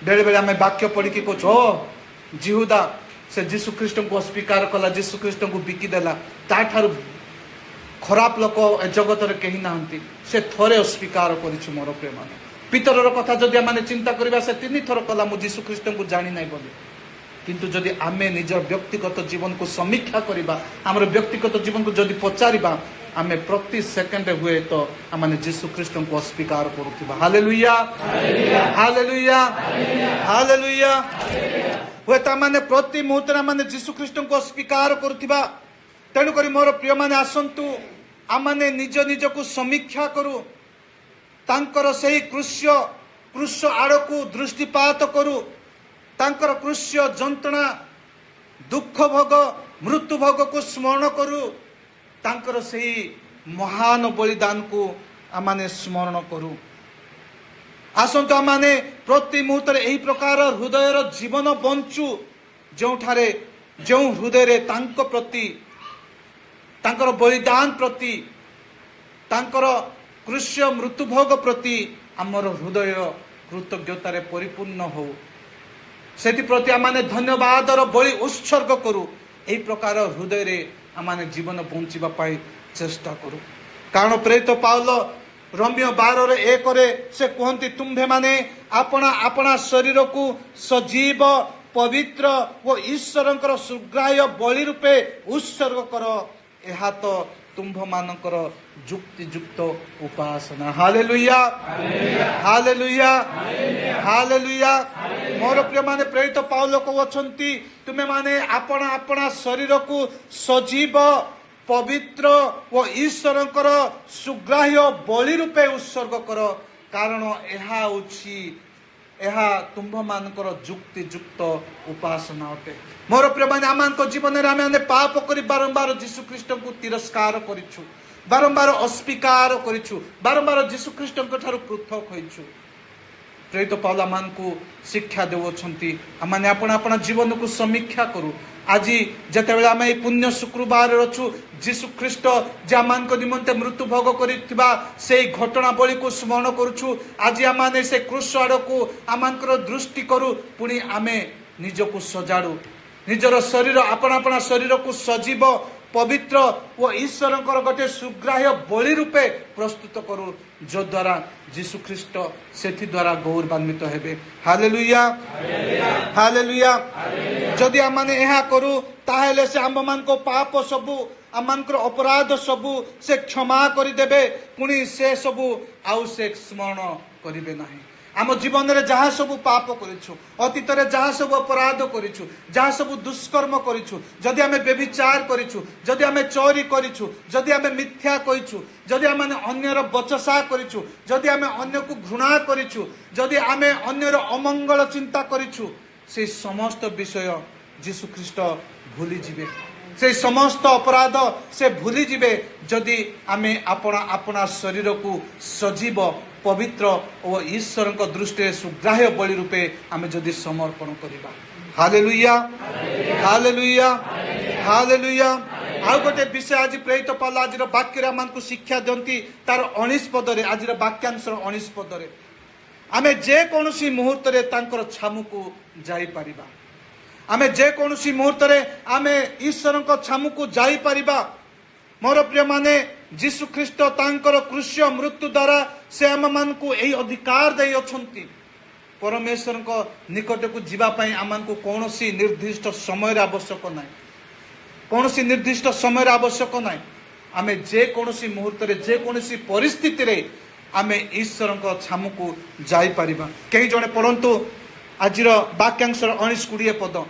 ବେଳେ ବେଳେ ଆମେ ବାକ୍ୟ ପଢିକି କହୁଛୁ, ଜିହୁଦା ସେ ଯୀଶୁଖ୍ରୀଷ୍ଟଙ୍କୁ ଅସ୍ୱୀକାର କଲା, ଯୀଶୁଖ୍ରୀଷ୍ଟଙ୍କୁ ବିକିଦେଲା, ତାଠାରୁ ଖରାପ ଲୋକ ଏ ଜଗତରେ କେହି ନାହାନ୍ତି, ସେ ଥରେ ଅସ୍ୱୀକାର କରିଛୁ। ମୋର ପ୍ରିୟମାନେ, ପିତରର କଥା ଯଦି ଆମେ ଚିନ୍ତା କରିବା, ସେ 3 ଥର କଲା ମୁଁ ଯୀଶୁଖ୍ରୀଷ୍ଟଙ୍କୁ ଜାଣି ନାହିଁ ବୋଲି। କିନ୍ତୁ ଯଦି ଆମେ ନିଜର ବ୍ୟକ୍ତିଗତ ଜୀବନକୁ ସମୀକ୍ଷା କରିବା, ଆମର ବ୍ୟକ୍ତିଗତ ଜୀବନକୁ ଯଦି ପଚାରିବା, ଆମେ ପ୍ରତି ସେକେଣ୍ଡରେ ହୁଏତ ଆମେ ଯୀଶୁଖ୍ରୀଷ୍ଟଙ୍କୁ ଅସ୍ୱୀକାର କରୁଥିବା। Hallelujah, hallelujah, hallelujah. ହୁଏତ ଆମେ ପ୍ରତି ମୁହୂର୍ତ୍ତରେ ଆମେ ଯୀଶୁଖ୍ରୀଷ୍ଟଙ୍କୁ ଅସ୍ୱୀକାର କରୁଥିବା। ତେଣୁକରି ମୋର ପ୍ରିୟମାନେ, ଆସନ୍ତୁ ଆମେ ନିଜ ନିଜକୁ ସମୀକ୍ଷା କରୁ, ତାଙ୍କର ସେହି କୃଷ୍ୟ ଆଡ଼କୁ ଦୃଷ୍ଟିପାତ କରୁ, ତାଙ୍କର କୃଷ୍ୟ ଯନ୍ତ୍ରଣା, ଦୁଃଖ ଭୋଗ, ମୃତ୍ୟୁ ଭୋଗକୁ ସ୍ମରଣ କରୁ, ତାଙ୍କର ସେହି ମହାନ ବଳିଦାନକୁ ଆମେ ସ୍ମରଣ କରୁ। ଆସନ୍ତୁ ଆମେ ପ୍ରତି ମୁହୂର୍ତ୍ତରେ ଏହି ପ୍ରକାର ହୃଦୟର ଜୀବନ ବଞ୍ଚୁ, ଯେଉଁ ହୃଦୟରେ ତାଙ୍କ ପ୍ରତି, ତାଙ୍କର ବଳିଦାନ ପ୍ରତି, ତାଙ୍କର କୃଷ୍ୟ ମୃତ୍ୟୁଭୋଗ ପ୍ରତି ଆମର ହୃଦୟ କୃତଜ୍ଞତାରେ ପରିପୂର୍ଣ୍ଣ ହଉ। ସେଥିପ୍ରତି ଆମେ ଧନ୍ୟବାଦର ବଳି ଉତ୍ସର୍ଗ କରୁ। ଏହି ପ୍ରକାର ହୃଦୟରେ ଆମେ ଜୀବନ ବଞ୍ଚିବା ପାଇଁ ଚେଷ୍ଟା କରୁ। କାରଣ ପ୍ରେରିତ ପାଉଲ ରୋମିଓ 12:1 ସେ କୁହନ୍ତି, ତୁମ୍ଭେମାନେ ଆପଣା ଶରୀରକୁ ସଜୀବ, ପବିତ୍ର ଓ ଈଶ୍ୱରଙ୍କର ସୁଗ୍ରାହ୍ୟ ବଳି ରୂପେ ଉତ୍ସର୍ଗ କର, ଏହା ତ ତୁମ୍ଭମାନଙ୍କର ଯୁକ୍ତିଯୁକ୍ତ ଉପାସନା। Hallelujah, hallelujah, hallelujah. ମୋର ପ୍ରିୟମାନେ, ପ୍ରେରିତ ପାଉଲ କହୁଛନ୍ତି, ତୁମେମାନେ ଆପଣା ଶରୀରକୁ ସଜୀବ, ପବିତ୍ର ଓ ଈଶ୍ୱରଙ୍କର ସୁଗ୍ରାହ୍ୟ ବଳି ରୂପେ ଉତ୍ସର୍ଗ କର, କାରଣ ଏହା ତୁମ୍ଭମାନଙ୍କର ଯୁକ୍ତିଯୁକ୍ତ ଉପାସନା ଅଟେ। ମୋର ପ୍ରିୟମାନେ, ଆମମାନଙ୍କ ଜୀବନରେ ଆମେ ପାପ କରି ବାରମ୍ବାର ଯୀଶୁଖ୍ରୀଷ୍ଟଙ୍କୁ ତିରସ୍କାର କରିଛୁ, ବାରମ୍ବାର ଅସ୍ୱୀକାର କରିଛୁ, ବାରମ୍ବାର ଯୀଶୁଖ୍ରୀଷ୍ଟଙ୍କ ଠାରୁ ପୃଥକ ହୋଇଛୁ। ପ୍ରେରିତ ପାଉଲ ଆମମାନଙ୍କୁ ଶିକ୍ଷା ଦେଉଅଛନ୍ତି, ଆମେ ଆପଣା ଜୀବନକୁ ସମୀକ୍ଷା କରୁ। ଆଜି ଯେତେବେଳେ ଆମେ ଏହି ପୁଣ୍ୟ ଶୁକ୍ରବାରରେ ଅଛୁ, ଯୀଶୁଖ୍ରୀଷ୍ଟ ଯେ ଆମମାନଙ୍କ ନିମନ୍ତେ ମୃତ୍ୟୁ ଭୋଗ କରିଥିବା ସେହି ଘଟଣାବଳୀକୁ ସ୍ମରଣ କରୁଛୁ। ଆଜି ଆମେ ସେ କୃଷ ଆଡ଼କୁ ଆମଙ୍କର ଦୃଷ୍ଟି କରୁ, ପୁଣି ଆମେ ନିଜକୁ ସଜାଡ଼ୁ, ନିଜର ଶରୀର, ଆପଣା ଶରୀରକୁ ସଜୀବ, ପବିତ୍ର ଓ ଈଶ୍ୱରଙ୍କର ଗୋଟେ ସୁଗ୍ରାହ୍ୟ ବଳି ରୂପେ ପ୍ରସ୍ତୁତ କରୁ, ଯଦ୍ୱାରା ଯୀଶୁଖ୍ରୀଷ୍ଟ ସେଥିଦ୍ୱାରା ଗୌରବାନ୍ୱିତ ହେବେ। Hallelujah, hallelujah. ଯଦି ଆମେ ଏହା କରୁ, ତାହେଲେ ସେ ଆମମାନଙ୍କ ପାପ ସବୁ, ଆମମାନଙ୍କର ଅପରାଧ ସବୁ ସେ କ୍ଷମା କରିଦେବେ, ପୁଣି ସେ ସବୁ ଆଉ ସେ ସ୍ମରଣ କରିବେ ନାହିଁ। आम जीवन में जहाँ सब पाप करूँ अतीत में जहाँ सब अपराध करूँ जहाँ सब दुष्कर्म करूँ जदि आम व्यभिचार करूँ जदि आम चोरी करूँ जदि आम मिथ्या कहीचु जदि आम अन्यर बचसा करूँ जदि आम अन्य को घृणा करूँ जदि आम अन्यर अमंगल चिंता करूँ से समस्त विषय जीशु ख्रीस्ट भूली जीवे से समस्त अपराध से भूली जीवे जदि आमे अपना अपना शरीर को सजीव पवित्र और ईश्वर दृष्टि सुग्राह्य बलि रूपे आमे जदि समर्पण करिबा। Hallelujah hallelujah hallelujah. आउ गोटे विषय आज प्रेरित पाल आज वाक्य आमको शिक्षा दियंती तार 19 पदरे आज वाक्यांश 19 पदरे आमे जे कोनोसी मुहूर्त रे तांकर छामु को जाई परिबा आमे जे कोनोसी मुहूर्त रे आमे ईश्वर को छामु को जाई परिबा। मोर प्रिय माने जीशु ख्रीस्ट तांकर क्रूस्य मृत्यु द्वारा से आम मान को यही अधिकार दे अछंती परमेश्वर को निकट को जीवा पई आमान को कोनोसी निर्दिष्ट समय आवश्यक नाही कोनोसी निर्दिष्ट समय आवश्यक नाही आमे जे कोनोसी मुहूर्त रे जे कोनोसी परिस्थिति रे आमे ईश्वर को छामु को जाई परिबा। कहीं जने पढ़ंतु आजिर वाक्यांश 19-20 पद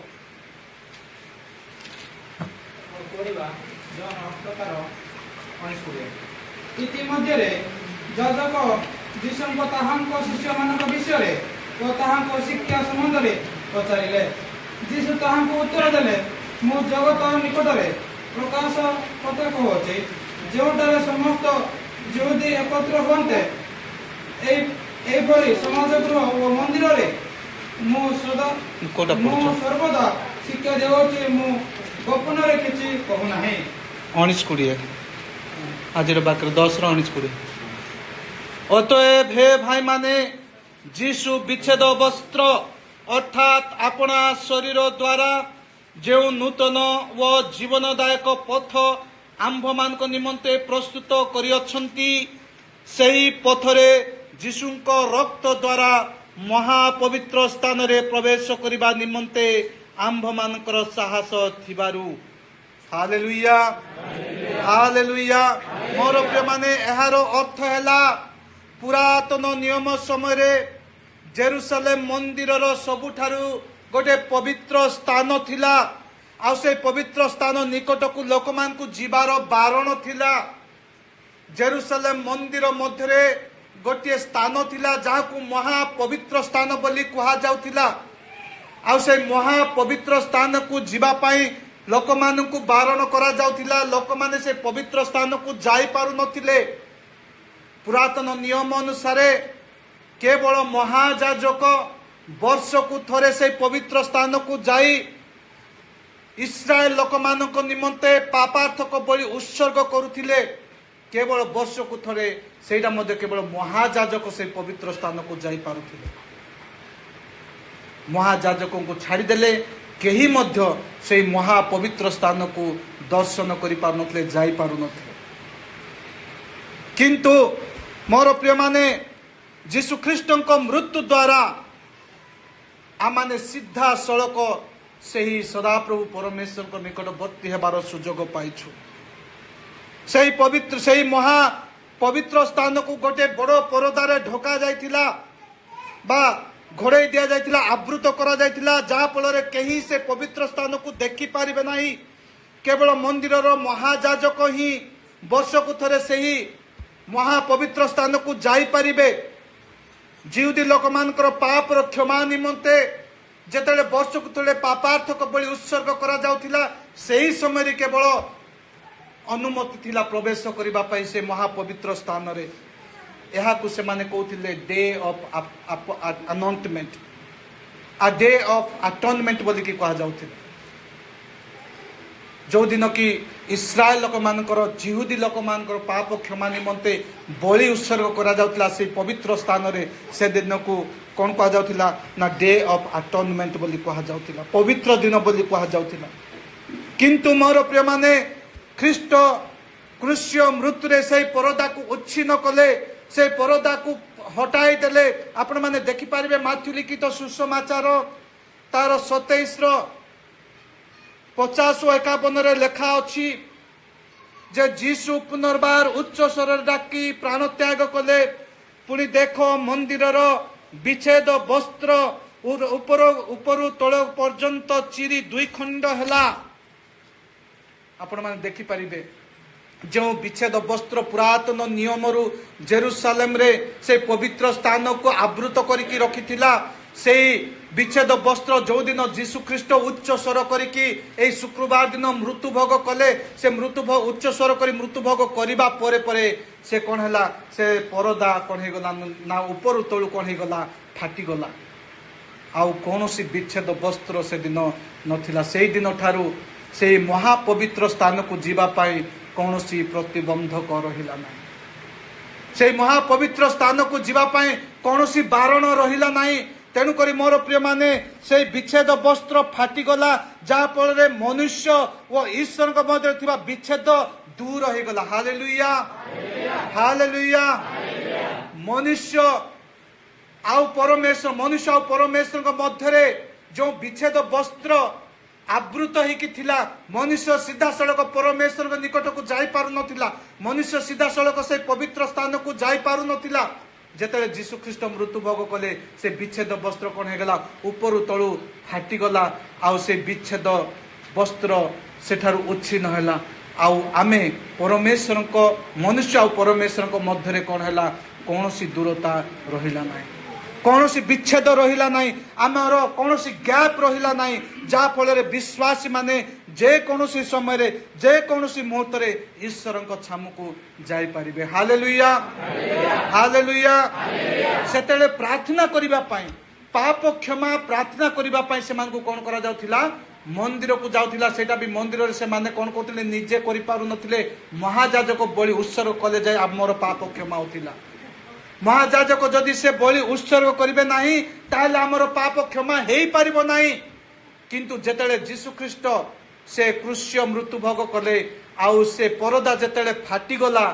इतिमध्ये जजक जीशुको ताहांको शिष्यमानक विषय ओ ताहांको शिक्षा संबंध रे पचारिले जीशु ताहांको उत्तर देले मु जगत निकटरे प्रकाश कथा कहूचे जोटारे समस्त यहूदी एकत्र हुअन्ते एभली समाजगृह ओ मंदिर रे मु सर्वदा शिक्षा देउचे मु गोपन रे किछि कहू नाही। 19-20 आज वाक्य 10-19-20 अतएव हे भाई माने जीशु विच्छेद वस्त्र अर्थात अपना शरीर द्वारा जो नूतन व जीवनदायक पथ आंभ मान निमंते प्रस्तुत करियछंती सही पथरे जीशुंक रक्त द्वारा महापवित्र स्थान रे प्रवेश करिबा निमंते आंभ मानकर साहस थिबारु। Hallelujah hallelujah. मोर प्रिय माने एहार अर्थ हैला पुरातन नियम समय रे जेरुसलेम मंदिर रो सबुठारु गोटे पवित्र स्थान थिला आ से पवित्र स्थान निकट को लोक मान को जीवार बारण थिला। जेरुसलेम मंदिर मध्यरे गोटे स्थान थिला जहाँ को महापवित्र स्थान बोली कहा जाउथिला आ से महापवित्र स्थान को जीवा पाई लोक मान को बारण करा जाउथिला लोक माने से पवित्र स्थान को जाई पारु नथिले। पुरातन नियम अनुसार केवल महायाजक वर्ष को थरे से पवित्र स्थान को जाई इस्राएल लोक मान निमंते पापार्थक बलि उत्सर्ग करुथिले केवल वर्ष को थरे सेटा मध्य केवल महायाजक से पवित्र स्थान को जाई पारुथिले। महायाजकों को छाड़ीदेले केही मध्य से महापवित्र स्थान को दर्शन करि पारुनथले जाई पारुनथले। किंतु मोर प्रिय माने जीशु ख्रीष्टଙ୍କ मृत्यु द्वारा आमाने सीधा सड़क सही सदाप्रभु परमेश्वर को निकटवर्ती हेबार सुजोग पाइछु। सही पवित्र सही महा पवित्र स्थान को गोटे बड़ परदारे ढका जाइथिला बा घोड़े दिया जाइथिला आवृत करा जाइथिला जहा फल कहीं से पवित्र स्थान को देखि पारिबे नाही केवल मंदिर रो महायाजक ही वर्ष को थरे सही महापवित्र स्थान को जाई पारिबे। जिहुदी लोक मानकर पाप रो क्षमा निमंते जेतेले वर्ष को थरे पापार्थक बलि उत्सर्ग करा जाउथिला सही समय केवल अनुमति थिला प्रवेश करिबा पई से महापवित्र स्थान रे यहा को से माने कहउथिले डे ऑफ अनॉइंटमेंट आ डे ऑफ अटोनमेंट बोली कि कहा जाउथिला जो दिन कि इस्राएल लोक मानकर जिहुदी लोक मानकर पाप क्षमा निमंते बलि उत्सर्ग करा जाउथिला से पवित्र स्थान रे से दिन को कौन कहा जाउथिला ना डे ऑफ अटोनमेंट बोली कहा जाउथिला पवित्र दिन बोली कहा जाउथिला। किंतु मोर प्रिय माने ख्रीष्ट क्रूस्य मृत्यु रे से परदा को उच्छिन्न कले से परदा को हटाई देले। आपण माने देखि पारिबे माथ्यू लिखित सुसमाचार तार 27-50-51 रे लेखा अछि जे जीशु पुनर्बार उच्च स्वर डाकी प्राण त्याग कले पुणी देख मंदिर विच्छेद वस्त्र उपरु तल पर्यंत चिरी दुई खंड है। आपण मैंने देखिपारे जो विच्छेद वस्त्र पुरातन नियम जेरुसालेम रे से पवित्र स्थान को आवृत करके रखिथिला। से विच्छेद वस्त्र जो दिन जीशु ख्रीष्ट उच्च स्वर करके शुक्रवार दिन मृत्युभोग कले। से मृत्युभोग उच्च स्वर कर मृत्युभोग करबा परे परे से कौन है से परदा कौन हो गला ना ऊपर तलू कौन हो गला फाटीगला। आउ कौन सी विच्छेद वस्त्र से दिन नथिला। से दिन ठारू से महापवित्र स्थान को जीवाई कौन सी प्रतिबंधक रहिला नहीं। से महापवित्र स्थान को जीवाई कौन सी बारण रहिला नहीं। तेणुक मोर प्रिय माने से विच्छेद वस्त्र फाटीगला जहाँफल मनुष्य और ईश्वर मध्य थिबा विच्छेद दूर हो गला। Hallelujah hallelujah. मनुष्य आउ परमेश्वर मनुष्य आउ परमेश्वर मध्य जो विच्छेद वस्त्र आवृत होता मनुष्य सीधा सड़क परमेश्वर निकट को जाई पारु नथिला। मनुष्य सीधा सड़क से पवित्र स्थान को जाई पारु नथिला। जेतले जीशु ख्रीष्ट मृत्युभोग कले से विच्छेद वस्त्र कौन होगा ऊपर तलू फाटीगला। आउ से विच्छेद वस्त्र सेठारु उच्छिन्न है। आउ आमे परमेश्वर को मनुष्य आउ परमेश्वर मध्य कौन है कौन सी दूरता रहिला नहीं। कौन सी विच्छेद रहिला नहीं। आमर कौन सी गैप रहिला नहीं जहाँ फल विश्वासी माने जे कौन सी समय जे कौन सी मुहूर्त ईश्वर छाम को जाई पारिबे। Hallelujah hallelujah. सेतेले प्रार्थना करिबा पई पाप क्षमा प्रार्थना करिबा पई सेमान को कौन करा जाउथिला मंदिर को जाउथिला। सेटा भी मंदिर रे से माने कौन करथिले निजे करि पारु नथिले। महायाजक बलि उत्सर्ग कले जाय आमर पाप क्षमा होथिला। महायाजक जदि से बलि उत्सर्ग करिवे नाही ताले आमर पाप क्षमा हेई पारिबो नाही। किंतु जेतेले जीशु ख्रीष्ट से क्रूस्य मृत्युभोग कले आउ से परदा जेतेले फाटीगला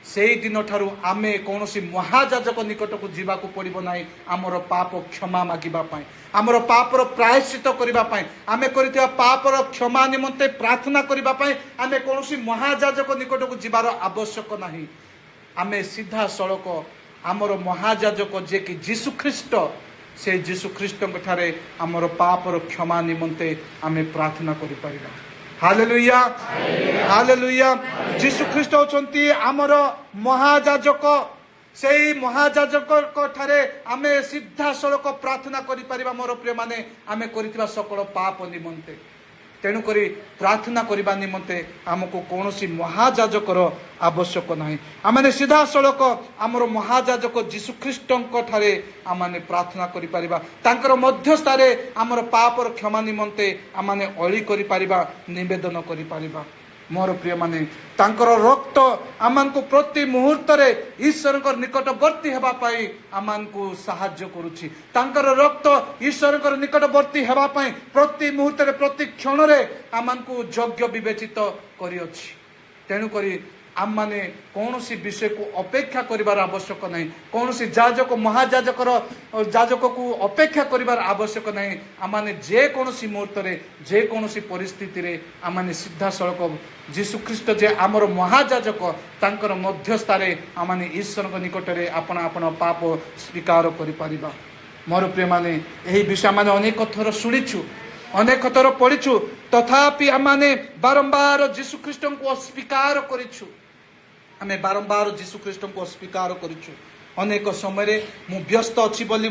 से दिन ठारू आमे कौन सी महायाजक निकट को जीवा को पड़िबो नाही। आमर पाप क्षमा मागिबा पाई आमर पापर प्रायश्चित करिबा पाई आमे करिथिबा पापर क्षमा निमंते प्रार्थना करिबा पाई आमे कौन सी महायाजक निकट को जीवार आवश्यक नाही। आमे सीधा सड़क आमर महायाजक जे कि जीशु ख्रीष्ट से जीशु ख्रीष्ट ठारे आमर पापर क्षमा निमंते आमे प्रार्थना करि परिबा। Hallelujah hallelujah. जीशु ख्रीष्ट होचंती आमर महायाजक। से महायाजक ठारे आमे सीधा सड़क प्रार्थना करि परिबा। मोर प्रिय माने आमे करिथिबा सकल पाप निमंते। तेणु करी प्रार्थना करबा निमंते आमको कौन सी महायाजकर आवश्यक नाही। आमने सीधा सड़क आमर महायाजक जीशु ख्रीष्ट ठारे आमने प्रार्थना करि परिबा। तांकर मध्यस्थारे आमर पापर क्षमा निमंते आमने अळी करि परिबा निवेदन करि परिबा। मोर प्रिय माने तांकर रक्त आमको प्रति मुहूर्त रे ईश्वर निकटवर्ती हेबा पाई आमको सहाय्य करुछि। तांकर रक्त ईश्वर निकटवर्ती हेबा पाई प्रति मुहूर्त रे प्रति क्षण रे आमको योग्य विवेचित करिअछि। तेणु करी आम माने कौन सी विषय को अपेक्षा करिबार आवश्यक नहीं। कौन सी याजक महायाजकर याजक को अपेक्षा करिबार आवश्यक नहीं। आम माने जे कौन सी मुहूर्त रे जे कौन सी परिस्थिति रे आम माने सीधा सड़क जीशु ख्रीष्ट जे आमर महायाजक तांकर मध्यस्थारे आम माने ईश्वर निकट रे आपण आपण पाप स्वीकार करि परिबा। मोर प्रिय माने एही विषय माने अनेक थर सुनिछु अनेक थर पढ़िछु तथापि आम माने बारंबार जीशु ख्रीष्ट को अस्वीकार करिछु। आमे बारंबार जीशु ख्रीष्ट को अस्वीकार करिछु। अनेक समय मु व्यस्त अच्छी बोली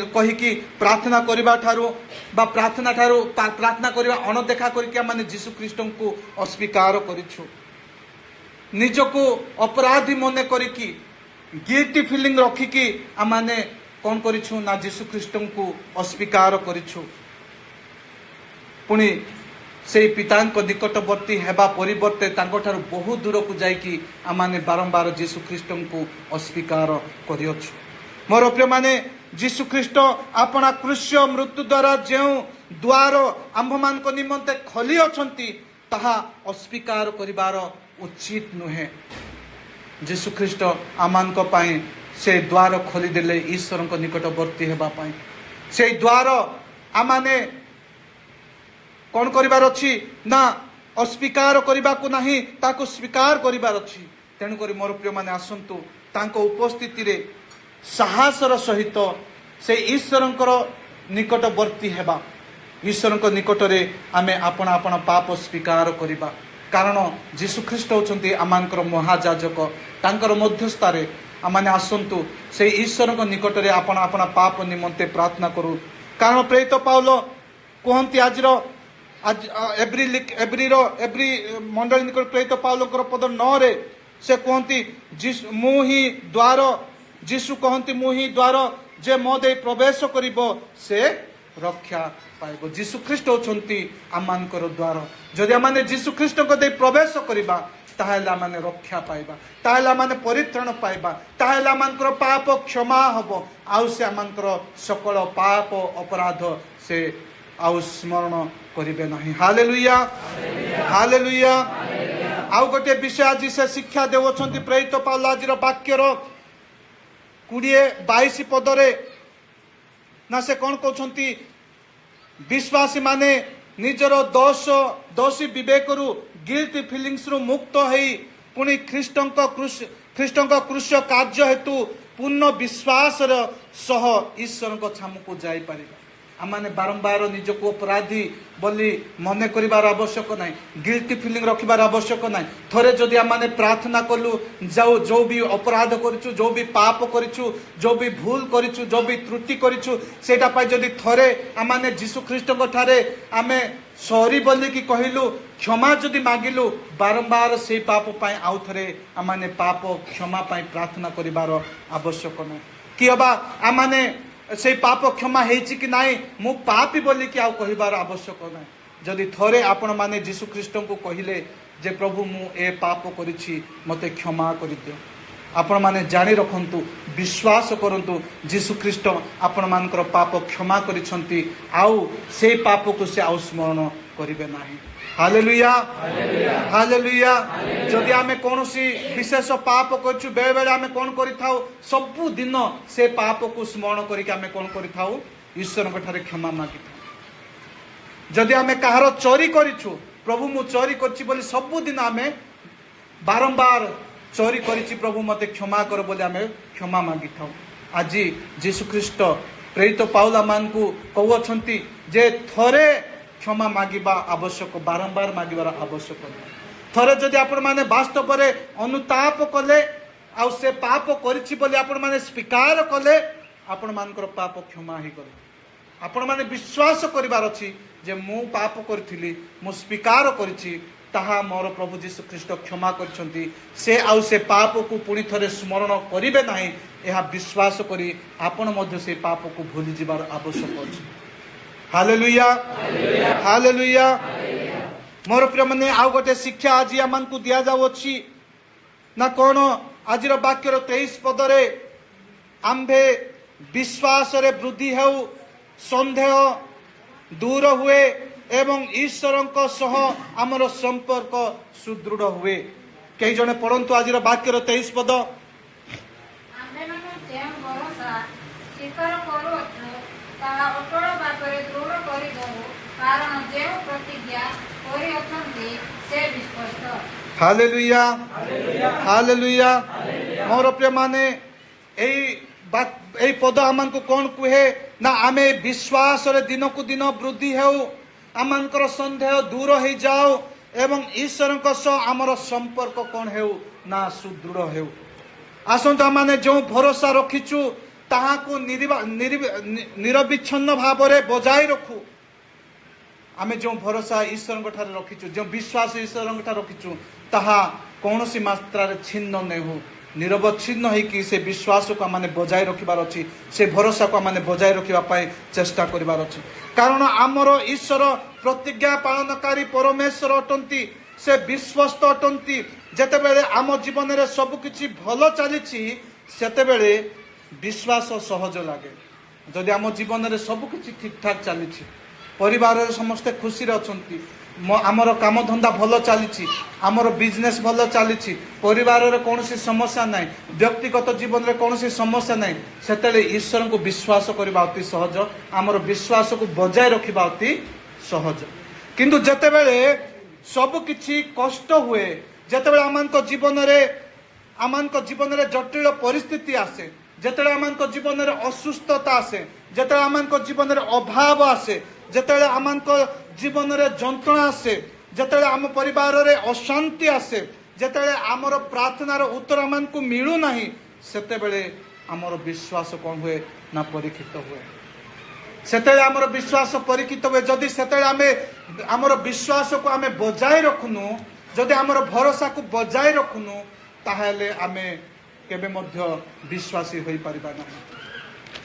कहीकि प्रार्थना करबा ठारू बा प्रार्थना करबा अणदेखा करके माने जीशु ख्रीष्ट को अस्वीकार करिछु। निजको अपराधी मने करिकि गिल्टी फीलिंग रखिकि आमाने कौन करिछु ना जीशु ख्रीष्ट को अस्वीकार करिछु। पुणी से पिता निकटवर्ती हेबा परिवर्ते तांको बहुत दूर को जाइकी आमाने बारंबार जीशु ख्रीष्ट को अस्वीकार करिअछु। मोर प्रिय माने जीशु ख्रीष्ट अपना क्रूस्य मृत्यु द्वारा जो द्वार आंभ मान निमंते खोली अछंती ताहा अस्वीकार करिबार उचित नुहे। जीशु ख्रीष्ट आमान को पाए से द्वार खोली देले ईश्वर को निकटवर्ती हेबा पाए। से द्वार आमाने कौन करिबार अछि ना अस्वीकार करिबा को नाही ताको स्वीकार करिबार अछि। तेणु करी मोर प्रिय माने आसंतु तांको उपस्थिति रे साहसर सहित से ईश्वरंकर निकटवर्ती हेबा ईश्वरंक निकटरे आमे आपण आपण पाप स्वीकार करिबा कारण जीशुख्रीष्ट होचंती आमानकर महाजाजक तांकर मध्यस्थारे आमाने आसंतु से ईश्वरंक निकटरे आपण आपण पाप निमंते प्रार्थना करू कारण प्रेरित पाउल कहंती आज एब्री मंडली निकट प्रेरित पाउलकर पद 9 रे से कहंती मु ही द्वार जीशु कहंती मु ही द्वार जे मो दे प्रवेश करिबो से रक्षा पाइबो जीशुख्रीष्ट होचंती आमानकर द्वार जदि आमाने जीशुख्रीष्ट को दे प्रवेश करिबा ताहेले आमाने रक्षा पाइबा ताहेले आमाने परित्राण पाइबा ताहेले आमानकर पाप क्षमा हबो आउ से आमानकर सकल पाप अपराध से आउ स्मरण करिबे नहीं हालेलुया हालेलुया आउ गोटे विषय आज से शिक्षा देवछंती प्रेरित पाउल आजिर वाक्यर 20-22 पदरे ना से कौन कहते विश्वासी माने निजर दोषी विवेकरू गिल्टी फिलिंग्स रु मुक्त होई पुणी ख्रीष्टंक क्रूस कार्य हेतु पूर्ण विश्वास सह ईश्वर छामु को जाई परिबा आमाने बारंबार निजको अपराधी बोली मने करिबार आवश्यक नाही गिल्टी फीलिंग रखिबार आवश्यक नाही थरे जदि आमाने प्रार्थना कलु जाओ जो भी अपराध करिछु जो भी पाप करिछु जो भी भूल करिछु जो भी त्रुटि करिछु सेटा पाई जदि थरे आमाने जीशु ख्रीष्टको ठारे आमे सॉरी बोली कि कहिलु क्षमा जदि मागिलु बारंबार से पाप पाई आउ थरे आमाने पाप क्षमा पाई प्रार्थना करिबार आवश्यक नाही कि अबा आमाने से पाप क्षमा हेछि कि नाही मु पापी बोली कि आउ कहिबार आवश्यक नाही जदि थरे आपण माने जीशु ख्रीष्ट को कहिले जे प्रभु मु ए पाप करिछि मते क्षमा करि दियो आपण माने जानि रखंतु विश्वास करंतु जीशु ख्रीष्ट आपण मानकर पाप क्षमा करिसंती आउ से पाप को से आउ स्मरण करिवे नाही हालेलुया हालेलुया जदि आमे कोनोसी विशेष पाप करछु बेले बेले आमे कोन करिथाउ सब दिन से पाप को स्मरण करिके आमे कोन करिथाउ ईश्वर को ठारे क्षमा मागिथाउ जदि आमे कहारो चोरी करिछु प्रभु मु चोरी करछि बोली सब दिन आमे बारंबार चोरी करिछि प्रभु मते क्षमा कर बोली आमे क्षमा मागिथाउ आज जीशु ख्रीष्ट प्रेरित पाउल मान को कहउछंती जे थरे क्षमा मागिबा आवश्यक बारंबार मागिबार आवश्यक थरे जदि आपण माने वास्तव रे अनुताप कले आ से पाप करिछि बोली आपण माने स्वीकार कले आपण मानकर पाप क्षमा ही गले आपण माने विश्वास करिबार अछि जे मु पाप करथिली मु स्वीकार करिछि ताहा मोर प्रभु जीशु ख्रीष्ट क्षमा करछंती से आउ से पाप को पुणी थरे स्मरण करिवे नाही एहा विश्वास करी आपण मध्ये से पाप को भूली जिबार आवश्यक अछि हालेलुया हालेलुया मोर प्रिय माने आउ गोटे शिक्षा आज आमान को दिया जाउ अछि ना कोन आजिर वाक्यर 23 पदरे आम्भे विश्वास रे वृद्धि हेउ संदेह दूर हुए एवं ईश्वरंक सह आमर संपर्क सुदृढ़ हुए कई जने पढ़ंतु आजिर वाक्यर 23 पद आम्भे माने जे भरोसा स्वीकार करूछु ताहा अटळ भाବରେ दृढ़ କରି ଦବୁ कारण जे प्रतिज्ञा କରି अछंती से विश्वस्त हालेलुया हालेलुया मोर प्रिय माने एई पद आमान को कोन कुहे ना आमे विश्वास रे दिन को दिन वृद्धि हेउ आमानकर संदेह दूर हो जाओ एवं ईश्वर सह आमर संपर्क कौन हेउ ना सुदृढ़ हेउ आसंत आमाने जो भरोसा रखिचु ताहा को निरविच्छिन्न भाव रे बजाय रखु आमे जो भरोसा ईश्वर ठारे रखिचु जो विश्वास ईश्वर ठारे रखिचु ताहा कौनसी मात्रा रे छिन्न नै हो निरवच्छिन्न होइकि से विश्वास को आमाने बजाय रखिबार अछि से भरोसा को आमाने बजाय रखिबा पाई चेष्टा करिबार अछि कारण आमर ईश्वर प्रतिज्ञा पालनकारी परमेश्वर अटंती से विश्वस्त अटंती जेतेबेले आम जीवन रे सब किछि भलो चलीछि सेतेबेले विश्वास सहज लागे जदि आम जीवन रे सब किछि ठीक ठाक चलीछि परिवार रे समस्ते खुशी रे अछंती आमर काम धंदा भलो चलीछि आमर बिजनेस भलो चलीछि परिवार रे कोनोसी समस्या नाही व्यक्तिगत जीवन रे कोनोसी समस्या नाही सेतेले ईश्वर को विश्वास करबा अति सहज आमर विश्वास को बजाय रखिबा अति सहज किंतु जेतेबेले सब किछि कष्ट हुए जेतेबेले आमानक जीवन रे जटिल परिस्थिति आसे ଯେତେବେଳେ ଆମମାନଙ୍କ ଜୀବନରେ ଅସୁସ୍ଥତା ଆସେ, ଯେତେବେଳେ ଆମମାନଙ୍କ ଜୀବନରେ ଅଭାବ ଆସେ, ଯେତେବେଳେ ଆମମାନଙ୍କ ଜୀବନରେ ଯନ୍ତ୍ରଣା ଆସେ, ଯେତେବେଳେ ଆମ ପରିବାରରେ ଅଶାନ୍ତି ଆସେ, ଯେତେବେଳେ ଆମର ପ୍ରାର୍ଥନାର ଉତ୍ତର ଆମମାନଙ୍କୁ ମିଳୁନାହିଁ, ସେତେବେଳେ ଆମର ବିଶ୍ୱାସ କ'ଣ ହୁଏ ନା ପରୀକ୍ଷିତ ହୁଏ। ସେତେବେଳେ ଆମର ବିଶ୍ୱାସ ପରୀକ୍ଷିତ ହୁଏ। ଯଦି ସେତେବେଳେ ଆମେ ଆମର ବିଶ୍ୱାସକୁ ଆମେ ବଜାୟ ରଖୁନୁ, ଯଦି ଆମର ଭରସାକୁ ବଜାୟ ରଖୁନୁ, ତାହେଲେ ଆମେ କେବେ ମଧ୍ୟ ବିଶ୍ୱାସୀ ହୋଇପାରିବା ନାହିଁ।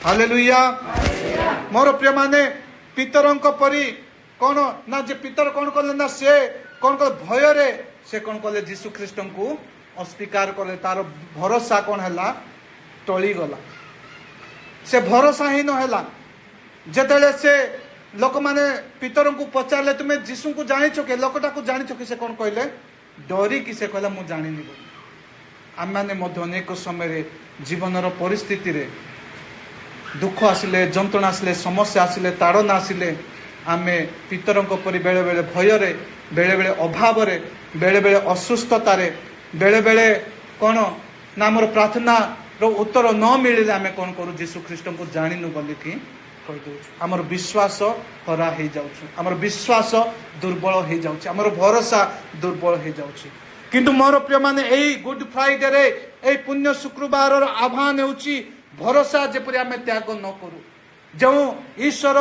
ହାଲେଲୁୟା। ମୋର ପ୍ରିୟମାନେ, ପିତରଙ୍କ ପରି କ'ଣ ନା, ଯେ ପିତର କ'ଣ କଲେ ନା, ସେ କ'ଣ କଲେ, ଭୟରେ ସେ କ'ଣ କଲେ, ଯୀଶୁ ଖ୍ରୀଷ୍ଟଙ୍କୁ ଅସ୍ୱୀକାର କଲେ। ତାର ଭରସା କ'ଣ ହେଲା, ଟଳିଗଲା। ସେ ଭରସାହୀନ ହେଲା। ଯେତେବେଳେ ସେ ଲୋକମାନେ ପିତରଙ୍କୁ ପଚାରିଲେ, ତୁମେ ଯୀଶୁଙ୍କୁ ଜାଣିଛ କି, ଲୋକଟାକୁ ଜାଣିଛ କି? ସେ କ'ଣ କହିଲେ, ଡରିକି ସେ କହିଲା, ମୁଁ ଜାଣିନି ବୋଲି। ଆମମାନେ ମଧ୍ୟ ଅନେକ ସମୟରେ ଜୀବନର ପରିସ୍ଥିତିରେ ଦୁଃଖ ଆସିଲେ, ଯନ୍ତ୍ରଣା ଆସିଲେ, ସମସ୍ୟା ଆସିଲେ, ତାଡ଼ନା ଆସିଲେ, ଆମେ ପିତରଙ୍କ ପରି ବେଳେବେଳେ ଭୟରେ, ବେଳେବେଳେ ଅଭାବରେ, ବେଳେବେଳେ ଅସୁସ୍ଥତାରେ, ବେଳେବେଳେ କ'ଣ ନା ଆମର ପ୍ରାର୍ଥନାର ଉତ୍ତର ନ ମିଳିଲେ ଆମେ କ'ଣ କରୁ, ଯୀଶୁ ଖ୍ରୀଷ୍ଟଙ୍କୁ ଜାଣିନୁ ବୋଲିକି କହିଦେଉଛୁ। ଆମର ବିଶ୍ୱାସ ହରା ହେଇଯାଉଛି, ଆମର ବିଶ୍ୱାସ ଦୁର୍ବଳ ହେଇଯାଉଛି, ଆମର ଭରସା ଦୁର୍ବଳ ହେଇଯାଉଛି। କିନ୍ତୁ ମୋର ପ୍ରିୟମାନେ, ଏଇ ଗୁଡ୍ ଫ୍ରାଇଡେରେ, ଏଇ ପୁଣ୍ୟ ଶୁକ୍ରବାରର ଆହ୍ୱାନ ହେଉଛି ଭରସା ଯେପରି ଆମେ ତ୍ୟାଗ ନ କରୁ। ଯେଉଁ ଈଶ୍ୱର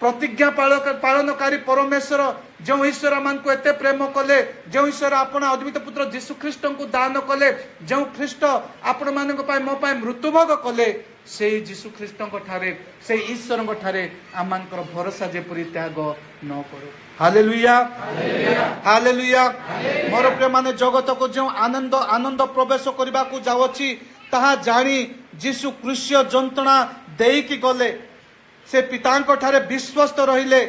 ପ୍ରତିଜ୍ଞା ପାଳନକାରୀ ପରମେଶ୍ୱର, ଯେଉଁ ଈଶ୍ୱର ଆମମାନଙ୍କୁ ଏତେ ପ୍ରେମ କଲେ, ଯେଉଁ ଈଶ୍ୱର ଆପଣ ଅଦ୍ୱିତ ପୁତ୍ର ଯୀଶୁ ଖ୍ରୀଷ୍ଟଙ୍କୁ ଦାନ କଲେ, ଯେଉଁ ଖ୍ରୀଷ୍ଟ ଆପଣମାନଙ୍କ ପାଇଁ ମୋ ପାଇଁ ମୃତ୍ୟୁଭୋଗ କଲେ, ସେଇ ଯୀଶୁ ଖ୍ରୀଷ୍ଟଙ୍କ ଠାରେ, ସେଇ ଈଶ୍ୱରଙ୍କ ଠାରେ ଆମମାନଙ୍କର ଭରସା ଯେପରି ତ୍ୟାଗ ନ କରୁ। Hallelujah, hallelujah. ମୋର ପ୍ରିୟମାନେ, ଜଗତକୁ ଯେଉଁ ଆନନ୍ଦ ପ୍ରବେଶ କରିବାକୁ ଯାଉଅଛି, ତାହା ଜାଣି ଯୀଶୁ କୃଷ୍ୟ ଯନ୍ତ୍ରଣା ଦେଇକି ଗଲେ। ସେ ପିତାଙ୍କ ଠାରେ ବିଶ୍ୱସ୍ତ ରହିଲେ,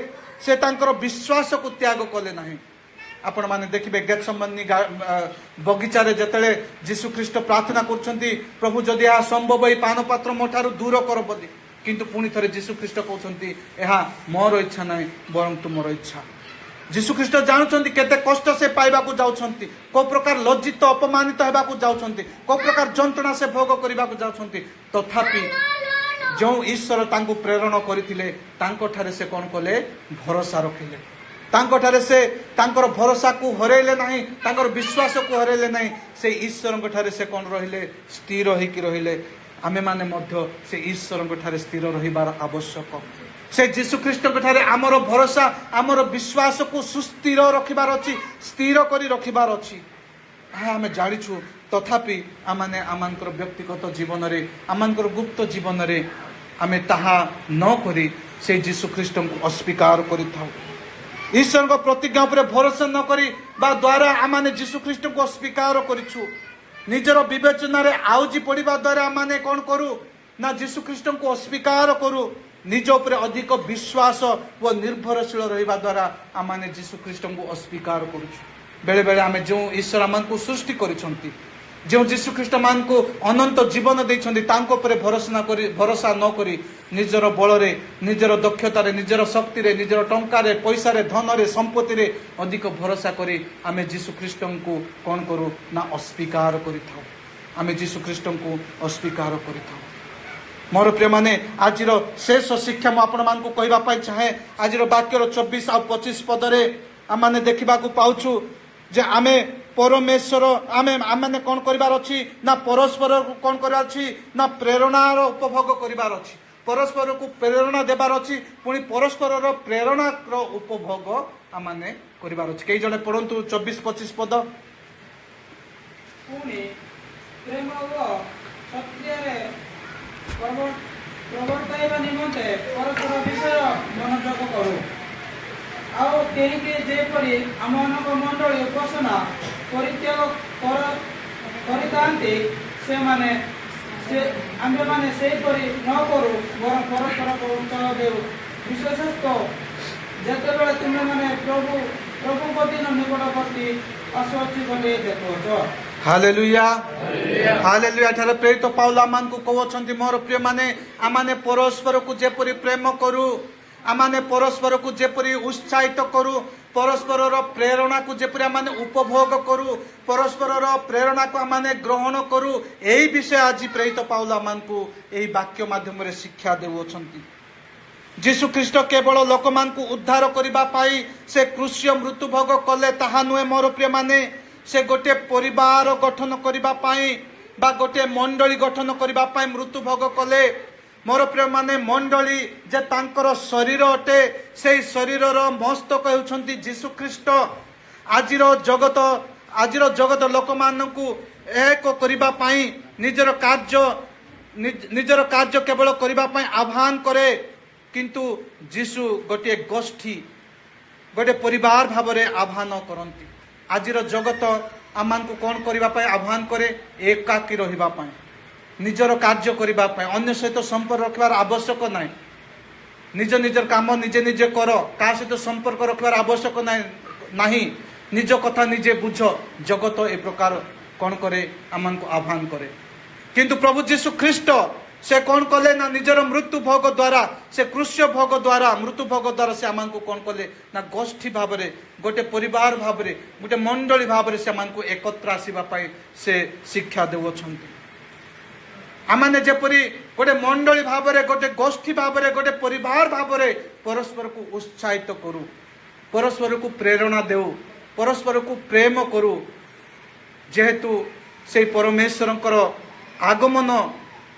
ସେ ତାଙ୍କର ବିଶ୍ୱାସକୁ ତ୍ୟାଗ କଲେ ନାହିଁ। ଆପଣମାନେ ଦେଖିବେ, ଗେଥସେମନି ବଗିଚାରେ ଯେତେବେଳେ ଯୀଶୁ ଖ୍ରୀଷ୍ଟ ପ୍ରାର୍ଥନା କରୁଛନ୍ତି, ପ୍ରଭୁ ଯଦି ଏହା ସମ୍ଭବ, ଏହି ପାନ ପାତ୍ର ମୋ ଠାରୁ ଦୂର କର ବୋଲି। କିନ୍ତୁ ପୁଣି ଥରେ ଯୀଶୁ ଖ୍ରୀଷ୍ଟ କହୁଛନ୍ତି, ଏହା ମୋର ଇଚ୍ଛା ନାହିଁ, ବରଂ ତୁମର ଇଚ୍ଛା। ଯୀଶୁ ଖ୍ରୀଷ୍ଟ ଜାଣୁଛନ୍ତି କେତେ କଷ୍ଟ ସେ ପାଇବାକୁ ଯାଉଛନ୍ତି, କୋଉ ପ୍ରକାର ଲଜ୍ଜିତ ଅପମାନିତ ହେବାକୁ ଯାଉଛନ୍ତି, କୋଉ ପ୍ରକାର ଯନ୍ତ୍ରଣା ସେ ଭୋଗ କରିବାକୁ ଯାଉଛନ୍ତି। ତଥାପି ଯେଉଁ ଈଶ୍ୱର ତାଙ୍କୁ ପ୍ରେରଣ କରିଥିଲେ, ତାଙ୍କଠାରେ ସେ କ'ଣ କଲେ, ଭରସା ରଖିଲେ। ତାଙ୍କଠାରେ ସେ ତାଙ୍କର ଭରସାକୁ ହରେଇଲେ ନାହିଁ, ତାଙ୍କର ବିଶ୍ୱାସକୁ ହରେଇଲେ ନାହିଁ। ସେ ଈଶ୍ୱରଙ୍କ ଠାରେ ସେ କ'ଣ ରହିଲେ, ସ୍ଥିର ହେଇକି ରହିଲେ। ଆମେମାନେ ମଧ୍ୟ ସେ ଈଶ୍ୱରଙ୍କ ଠାରେ ସ୍ଥିର ରହିବାର ଆବଶ୍ୟକ। ସେ ଯୀଶୁ ଖ୍ରୀଷ୍ଟଙ୍କ ଠାରେ ଆମର ଭରସା, ଆମର ବିଶ୍ୱାସକୁ ସୁସ୍ଥିର ରଖିବାର ଅଛି, ସ୍ଥିର କରି ରଖିବାର ଅଛି। ଏହା ଆମେ ଜାଣିଛୁ। ତଥାପି ଆମମାନେ ଆମମାନଙ୍କର ବ୍ୟକ୍ତିଗତ ଜୀବନରେ, ଆମମାନଙ୍କର ଗୁପ୍ତ ଜୀବନରେ ଆମେ ତାହା ନ କରି ସେ ଯୀଶୁ ଖ୍ରୀଷ୍ଟଙ୍କୁ ଅସ୍ୱୀକାର କରିଥାଉ। ଈଶ୍ୱରଙ୍କ ପ୍ରତିଜ୍ଞା ଉପରେ ଭରସା ନ କରିବା ଦ୍ୱାରା ଆମମାନେ ଯୀଶୁ ଖ୍ରୀଷ୍ଟଙ୍କୁ ଅସ୍ୱୀକାର କରିଛୁ। ନିଜର ବିବେଚନାରେ ଆଉଜି ପଡ଼ିବା ଦ୍ୱାରା ଆମମାନେ କ'ଣ କରୁ ନା, ଯୀଶୁ ଖ୍ରୀଷ୍ଟଙ୍କୁ ଅସ୍ୱୀକାର କରୁ। ନିଜ ଉପରେ ଅଧିକ ବିଶ୍ୱାସ ଓ ନିର୍ଭରଶୀଳ ରହିବା ଦ୍ୱାରା ଆମମାନେ ଯୀଶୁ ଖ୍ରୀଷ୍ଟଙ୍କୁ ଅସ୍ୱୀକାର କରୁଛୁ। ବେଳେବେଳେ ଆମେ ଯେଉଁ ଈଶ୍ୱର ଆମମାନଙ୍କୁ ସୃଷ୍ଟି କରିଛନ୍ତି, ଯେଉଁ ଯୀଶୁ ଖ୍ରୀଷ୍ଟ ମାନଙ୍କୁ ଅନନ୍ତ ଜୀବନ ଦେଇଛନ୍ତି, ତାଙ୍କ ଉପରେ ଭରସା ନ କରି ନିଜର ବଳରେ, ନିଜର ଦକ୍ଷତାରେ, ନିଜର ଶକ୍ତିରେ, ନିଜର ଟଙ୍କାରେ, ପଇସାରେ, ଧନରେ, ସମ୍ପତ୍ତିରେ ଅଧିକ ଭରସା କରି ଆମେ ଯୀଶୁ ଖ୍ରୀଷ୍ଟଙ୍କୁ କ'ଣ କରୁ ନା, ଅସ୍ୱୀକାର କରିଥାଉ। ଆମେ ଯୀଶୁ ଖ୍ରୀଷ୍ଟଙ୍କୁ ଅସ୍ୱୀକାର କରିଥାଉ। ମୋର ପ୍ରିୟମାନେ, ଆଜିର ଶେଷ ଶିକ୍ଷା ମୁଁ ଆପଣମାନଙ୍କୁ କହିବା ପାଇଁ ଚାହେଁ। ଆଜିର ବାକ୍ୟର 24 ଆଉ 25 ପଦରେ ଆମମାନେ ଦେଖିବାକୁ ପାଉଛୁ ଯେ ଆମେ ପରମେଶ୍ୱର, ଆମେ କ'ଣ କରିବାର ଅଛି ନା, ପରସ୍ପରକୁ କ'ଣ କରିବାର ଅଛି ନା, ପ୍ରେରଣାର ଉପଭୋଗ କରିବାର ଅଛି। ପରସ୍ପରକୁ ପ୍ରେରଣା ଦେବାର ଅଛି, ପୁଣି ପରସ୍ପରର ପ୍ରେରଣାର ଉପଭୋଗ ଆମମାନେ କରିବାର ଅଛି। କେହି ଜଣେ ପଢ଼ନ୍ତୁ 24-25 ପଦ। ପୁଣି ପ୍ରେମ ଓ ସତ୍ୟରେ ପ୍ରବର୍ତ୍ତାଇବା ନିମନ୍ତେ ପରସ୍ପର ବିଷୟ ମନୋଯୋଗ କରୁ। ଆଉ କେହି ଯେପରି ଆମମାନଙ୍କ ମଣ୍ଡଳୀ ଉପାସନା ପରିତ୍ୟାଗ କରିଥାନ୍ତି, ଆମ୍ଭେମାନେ ସେହିପରି ନ କରୁ, ବରଂ ପରସ୍ପରକୁ ଉତ୍ସାହ ଦେଉ। ବିଶେଷତଃ ଯେତେବେଳେ ତୁମେମାନେ ପ୍ରଭୁଙ୍କ ଦିନ ନିକଟବର୍ତ୍ତୀ ଆସୁଅଛି ବୋଲି ଦେଖୁଛ। Hallelujah, hallelujah. ଏଠାରେ ପ୍ରେରିତ ପାଉଲ ଆମମାନଙ୍କୁ କହୁଛନ୍ତି, ମୋର ପ୍ରିୟମାନେ, ଆମମାନେ ପରସ୍ପରକୁ ଯେପରି ପ୍ରେମ କରୁ, आमाने परस्पर को जेपरी उत्साहित करू परस्पर प्रेरणा को जेपरी आमाने उपभोग करू परस्पर प्रेरणा को आमाने ग्रहण करू यही विषय आज प्रेरित पाउल आमानकु एही वाक्य माध्यम रे शिक्षा देउछंती। जीशु ख्रीष्ट केवल लोक मान को उद्धार करिबा पाई से क्रूस्य मृत्यु भोग कले ताहा नुहे मोर प्रिय माने से गोटे परिवार गठन करिबा पाई बा गोटे मंडली गठन करिबा पाई मृत्यु भोग कले मोर प्रिय माने मंडली जे तांकर शरीर अटे से शरीर मस्तक हेउछंती जीशु ख्रीष्ट। आजिर जगत लोक मानकु एक करिबा पाई निजर कार्य केवल करिबा पाई आह्वान करे किंतु जीशु गोटे गोष्ठी गोटे परिवार भाव में आह्वान करती। आजिर जगत आमान को कौन करने आह्वान करे एकाकी रहिबा पाई निजर कार्य करबा पाई अन्य सहित संपर्क रखबार आवश्यक नाई निज निजर काम निजे निजे कर का सहित संपर्क रखबार आवश्यक नहीं निज कथा निजे बुझ जगत ए प्रकार कौन करे आमान को आह्वान करे किंतु प्रभु जीशु ख्रीष्ट से कौन कले ना निजर मृत्यु भोग द्वारा से क्रूस्य भोग द्वारा मृत्यु भोग द्वारा से आमान को कौन कले ना गोष्ठी भाव में गोटे परिवार भाव में गोटे मंडली भाव में से आमान को एकत्र आसीबा पाई से शिक्षा देउछंती। आमाने जेपरी गोटे मंडली भाव में गोटे गोष्ठी भाव में गोटे परिवार भाव में परस्पर को उत्साहित करू परस्पर को प्रेरणा देऊ परस्पर को प्रेम करू जेहेतु से परमेश्वरंकर आगमन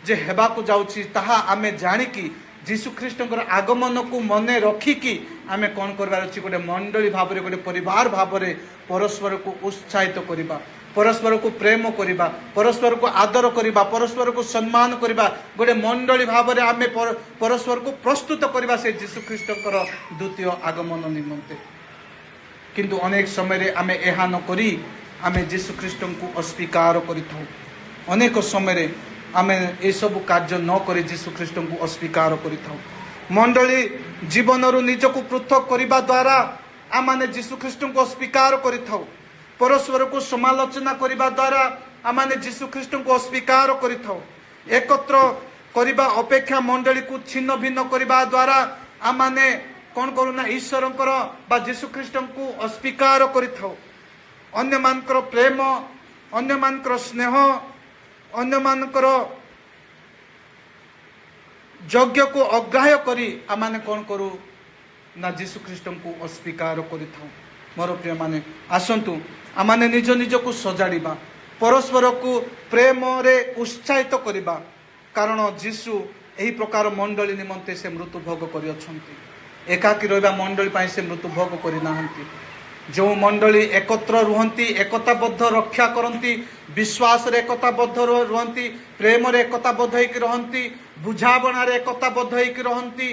जे हेबा को जाउची ताहा आमे जानिकी जीशु ख्रीष्टंकर आगमन को मने रखिकी आमे कौन करबार अछि गोटे मंडली भाव में गोटे परिवार भाव में परस्पर को उत्साहित करिबा परस्पर को प्रेम करिबा परस्पर को आदर करिबा परस्पर को सम्मान करिबा गोटे मंडली भाव में आमे परस्पर को प्रस्तुत करिबा से जीशु ख्रीष्टंकर द्वितीय आगमन निमंते। किंतु अनेक समय रे आमे एहा न करी आमे जीशु ख्रीष्टंको अस्वीकार करिथौ अनेक समय रे आमे ए सब कार्य न करी जीशु ख्रीष्टंको अस्वीकार करिथौ मंडली जीवन रु निजको पृथक करिबा द्वारा आमाने जीशु ख्रीष्टंको अस्वीकार करिथौ परस्पर को समालोचना करिबा द्वारा आमाने जीशु ख्रीष्टंको अस्वीकार करिथौ एकत्र करिबा अपेक्षा मंडली को छिन्न भिन्न करिबा द्वारा आमाने कौन करूना ईश्वरंकर बा जीशु ख्रीष्टंको अस्वीकार करिथौ अन्य मानकर प्रेम अन्य मानकर स्नेह अन्य मानकर यज्ञ को अग्राह्य करी आमाने कौन करू ना जीशु ख्रीष्टंको अस्वीकार करिथौ। मोर प्रिय माने आसंतु आमाने निज निज को सजाड़िबा परस्पर को प्रेम रे उत्साहित करिबा कारण जीशु एही प्रकार मंडली निमंते से मृत्यु भोग करि अछंती एकाकी रहिबा मंडली पाई से मृत्यु भोग करि नाहंती जो मंडली एकत्र रुहंती एकताबद्ध रक्षा करती विश्वास रे एकताबद्ध रुहंती प्रेम रे एकताबद्ध होइक रहंती बुझाबना रे एकताबद्ध होइक रहंती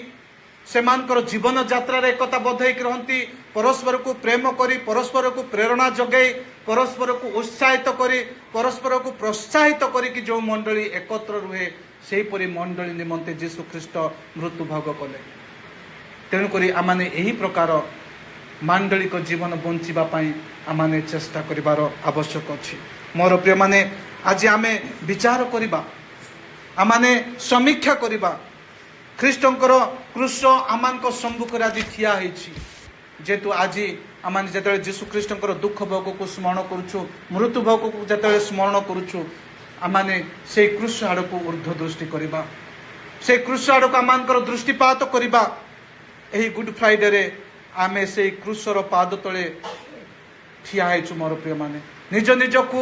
सेमानकर जीवन यात्रा रे एकताबद्ध होइक रहंती परस्पर को प्रेम करी परस्पर को प्रेरणा जगै परस्पर को उत्साहित करी परस्पर को प्रोत्साहित करी कि जो मंडली एकत्र रुहे सेही परि मंडली निमंते जीशु ख्रीष्ट मृत्यु भोग कले तेणु करी आमाने एही प्रकार मांडलिक जीवन बंचिबा पाई आमाने चेष्टा करिबार आवश्यक अछि। मोर प्रिय माने आज आमे विचार करिबा आमाने समीक्षा करिबा ख्रीष्टंकर क्रूस आमानक सम्मुखरे आज ठिया हेछि जेतु आज आमाने जतले जीशु ख्रीष्टंकर दुख भोग को स्मरण करूछु मृत्यु भोग को जतले स्मरण करूछु आमाने से क्रूस आड़ को ऊर्ध्व दृष्टि करिबा से क्रूस आड़ को आमानकर दृष्टिपात करिबा एही गुड फ्राइडे रे आमे से क्रूसर पाद तले ठिया हेछु। मोर प्रिय माने निज निज को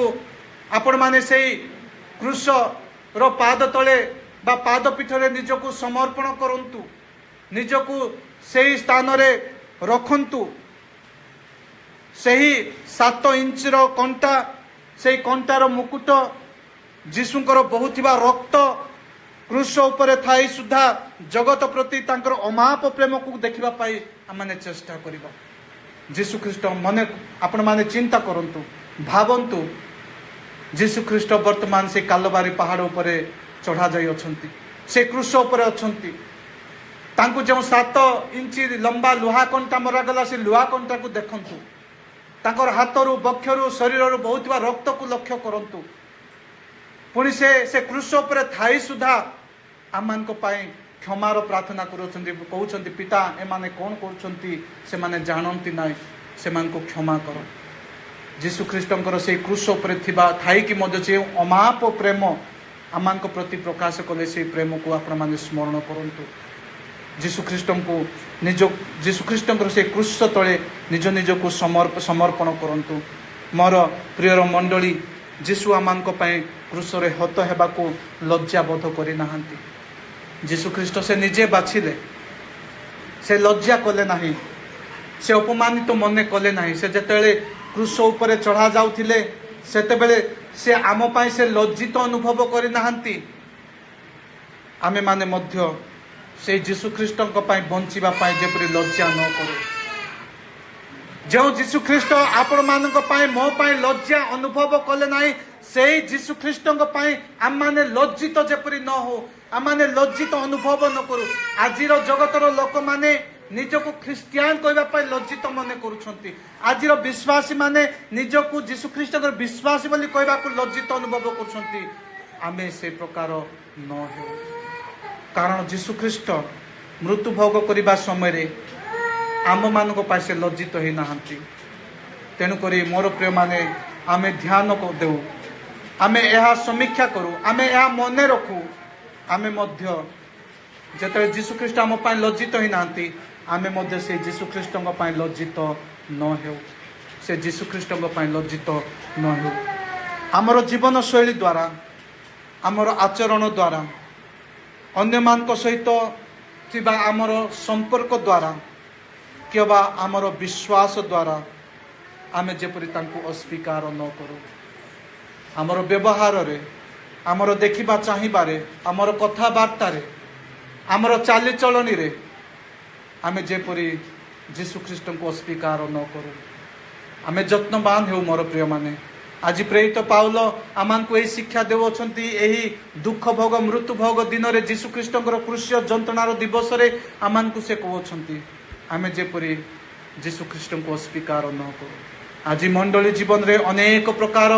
आपण माने से क्रूस रो पाद तले बा पाद पीठ रे निज को समर्पण करंतु निज को सही स्थान रे रखंतु सही 7 इंच रो कंटा से कंटार मुकुट जीशुंकर बहुथिबा रक्त क्रूस उपरे थाई सुधा जगत प्रति तांकर अमाप प्रेम को देखिबा पाई आमाने चेष्टा करिबा। जीशु ख्रीष्ट मने आपण माने चिंता करंतु भावंतु जीशु ख्रीष्ट वर्तमान से कालबारी पहाड़ उपरे चढ़ा जाई अछंती से क्रूस उपरे अछंती तांको जो 7 इंच लंबा लुहा कंटा मरा गला से लुहा कंटा को देखंतु तांकर हाथरू बक्षरू शरीररू बहुतबा रक्त को लक्ष्य करंतु पुणी से क्रूस उपरे थाई सुधा आमान को पाई क्षमार प्रार्थना कहते पिता एमाने कौन करछंती सेमाने जानती ना सेमान को क्षमा कर। जीशु ख्रीष्टर से क्रूस उपरे थिबा थाई कि मध्य से अमाप प्रेम आम प्रति प्रकाश कले से प्रेम को आपण माने स्मरण करंतु। जीशु ख्रीष्टर को जीशु ख्रीष्टर से क्रूस तले निज निज को समर्पण करंतु। मोर प्रियर मंडली जीशु आमान क्रूस रे हत हेबा को लज्जा बोध करि नाहंती। जीशु ख्रीष्ट से निजे बाछिले से लज्जा कले नाही से अपमानित तो मने कले नाही। से जेतेबेले क्रूस उपरे चढ़ा जाउथिले सेतेबेले से आम पाई से लज्जित अनुभव करि नाहंती। आमे माने मध्य से जीशु ख्रीष्टଙ୍କ ପାଇଁ ବଞ୍ଚିବା ପାଇଁ ଯେପରି ଲଜ୍ଜା न करू। जो जीशु ख्रीष्ट आपण मानक ପାଇଁ ମୋ ପାଇଁ ଲଜ୍ଜା अनुभव कले नाही सेई जीशु ख्रीष्टଙ୍କ ପାଇଁ आम माने लज्जित जेपरि न हो आम माने लज्जित अनुभव न करू। आजिर जगतर लोक माने निजको ख्रिस्टियान कहवा लज्जित मन करुछंती। आजिर विश्वासी माने निजको जीशु ख्रीष्टकर विश्वासी बोली कहवा लज्जित अनुभव करुछंती। आमे से प्रकार न हो कारण जीशु ख्रीष्ट मृत्यु भोग करने समय आम मान से लज्जित ही नहांती। तेणुक मोर प्रिय माने आमे ध्यान को देऊ आमे यह समीक्षा करूँ आमे यह मन रखू आमे मध्य जेते जीशु ख्रीष्ट आम पाई लज्जित ही नहांती आमे मध्य से जीशु ख्रीष्टଙ୍କ ପାଇଁ लज्जित न हेउ से जीशु ख्रीष्टଙ୍କ ପାଇଁ लज्जित न हेउ। आमर जीवन शैली द्वारा आमर आचरण द्वारा अन्य मान सहित थिबा आमर संपर्क द्वारा केबा आमर विश्वास द्वारा आमे जेपरि तांको अस्वीकार न करू। आमर व्यवहार रे आमर देखिबा चाहिबारे आमर कथाबार्ता रे आमर चालीचलनी रे आमे जेपरि जीशु ख्रीष्ट को अस्वीकार न करू। आमे यत्नवान हेउ मोर प्रिय माने। आज प्रेरित पाउल आमान को यही शिक्षा देउछंती एही दुख भोग मृत्यु भोग दिन रे जीशु ख्रीष्टଙ୍କର क्रूस्य जंत्रणार दिवस रे आमान को से कहउछंती आमे जेपरि जीशु ख्रीष्ट को अस्वीकार न करू। आज मंडली जीवन रे अनेक प्रकार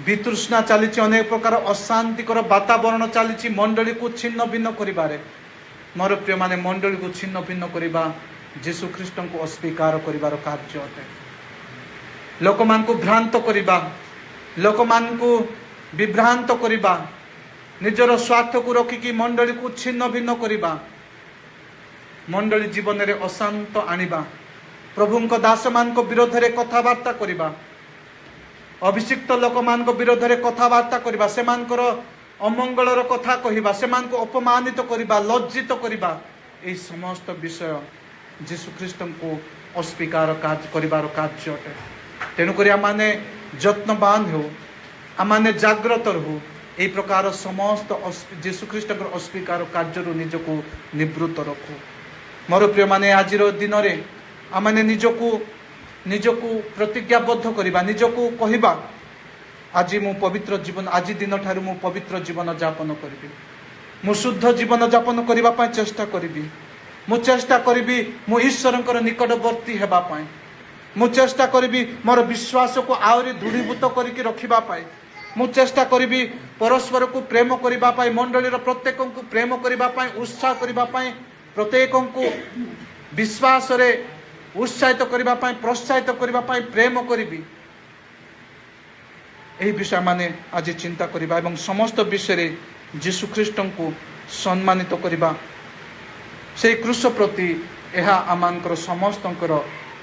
वितृष्णा चली अनेक प्रकार अशांतिकर वातावरण चली मंडली को छिन्न भिन्न करिबारे। मोर प्रिय माने मंडली को छिन्न भिन्न करिबा जीशु ख्रीष्ट को अस्वीकार करिबार कार्य अटे। लोक मान को भ्रांत करिबा लोक मान को विभ्रांत करिबा निजर स्वार्थ को रखिकी मंडली को छिन्न भिन्न करिबा मंडली जीवन रे अशांत आनिबा प्रभुଙ୍କ दास मान को विरोध रे कथावार्ता करिबा अभिषिक्त लोक मान को विरोध रे कथावार्ता करिबा सेमानकर अमंगलर कथा कहिबा सेमान को अपमानित करिबा लज्जित करिबा ए समस्त विषय जीशु ख्रीष्ट को अस्वीकार कार्य करिबार कार्य अटे। तेणुक आमाने यत्नवान हो आमाने जाग्रत रहू यही प्रकार समस्त जीशु ख्रीष्ट अस्वीकार कार्य निजको निवृत्त रखू। मोर प्रिय माने आज दिन में आमाने निजको प्रतिज्ञाबद्ध करिबा निजको कहिबा आज मु पवित्र जीवन आज दिन ठारू मु पवित्र जीवन यापन करिबी मु शुद्ध जीवन यापन करिबा पय चेष्टा करिबी मु चेष्टा करिबी मु ईश्वरंकर निकटवर्ती हेबा पय मु चेष्टा करिबी मोर विश्वास को आउरी दृढ़ीभूत करिके रखिबा पाए मु चेष्टा करिबी परस्पर को प्रेम करिबा पाए मंडलीर प्रत्येक को प्रेम करिबा पाए उत्साह करिबा पाए प्रत्येक को विश्वास रे उत्साहित करिबा पाए प्रोत्साहित करिबा पाए प्रेम करिबी एही विषय माने आज चिंता करिबा एवं समस्त विषय रे जीशु ख्रीष्ट को सम्मानित करिबा से क्रूस प्रति एहा आमानकर समस्तंकर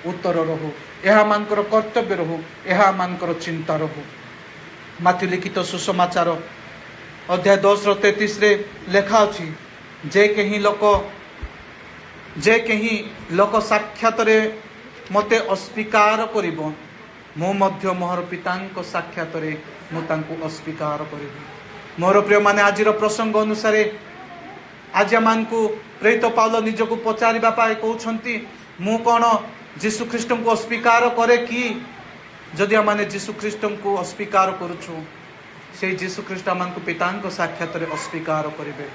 उत्तर रहू यह मानकर कर्तव्य रहू यह मानकर चिंता रहू। माथि लिखित सुसमाचार अध्याय 10:33 रे लेखा अछि जे कहीं लोक साक्षात रे मते अस्वीकार करिबो मो मध्य मोहर पितांक साक्षात रे मु तांको अस्वीकार करिबो। मोर प्रिय माने आजिर प्रसंग अनुसार आज मान को प्रेरित पाउल निजको पचारिबा पाए कहउछंती मु कोन जीशु ख्रीष्ट को अस्वीकार करे कि जदि आमाने जीशु ख्रीष्ट को अस्वीकार करुछु से जीशु ख्रीष्ट आमान को पितांक साक्षात रे अस्वीकार करिवे।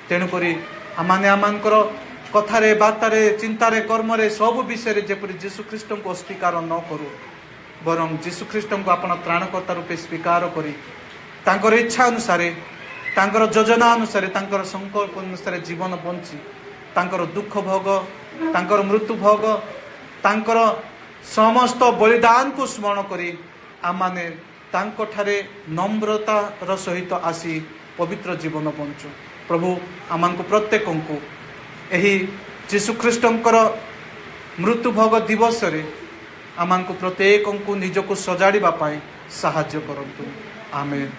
तेणुक आमाने आमानकर कथारे बार्तारे चिंतारे कर्मरे सब विषय रे जेपरि जीशु ख्रीष्ट को अस्वीकार न करू बरं जीशु ख्रीष्ट को आपण त्राणकर्ता रूपे स्वीकार करी तांकर इच्छा अनुसार ତାଙ୍କର ଯୋଜନା ଅନୁସାରେ ତାଙ୍କର ସଂକଳ୍ପ ଅନୁସାରେ ଜୀବନ ବଞ୍ଚି ତାଙ୍କର ଦୁଃଖ ଭୋଗ ତାଙ୍କର ମୃତ୍ୟୁ ଭୋଗ ତାଙ୍କର ସମସ୍ତ ବଳିଦାନକୁ ସ୍ମରଣ କରି ଆମମାନେ ତାଙ୍କଠାରେ ନମ୍ରତାର ସହିତ ଆସି ପବିତ୍ର ଜୀବନ ବଞ୍ଚୁ। ପ୍ରଭୁ ଆମମାନଙ୍କୁ ପ୍ରତ୍ୟେକଙ୍କୁ ଏହି ଯୀଶୁଖ୍ରୀଷ୍ଟଙ୍କର ମୃତ୍ୟୁ ଭୋଗ ଦିବସରେ ଆମମାନଙ୍କୁ ପ୍ରତ୍ୟେକଙ୍କୁ ନିଜକୁ ସଜାଡ଼ିବା ପାଇଁ ସାହାଯ୍ୟ କରନ୍ତୁ। ଆମେନ୍।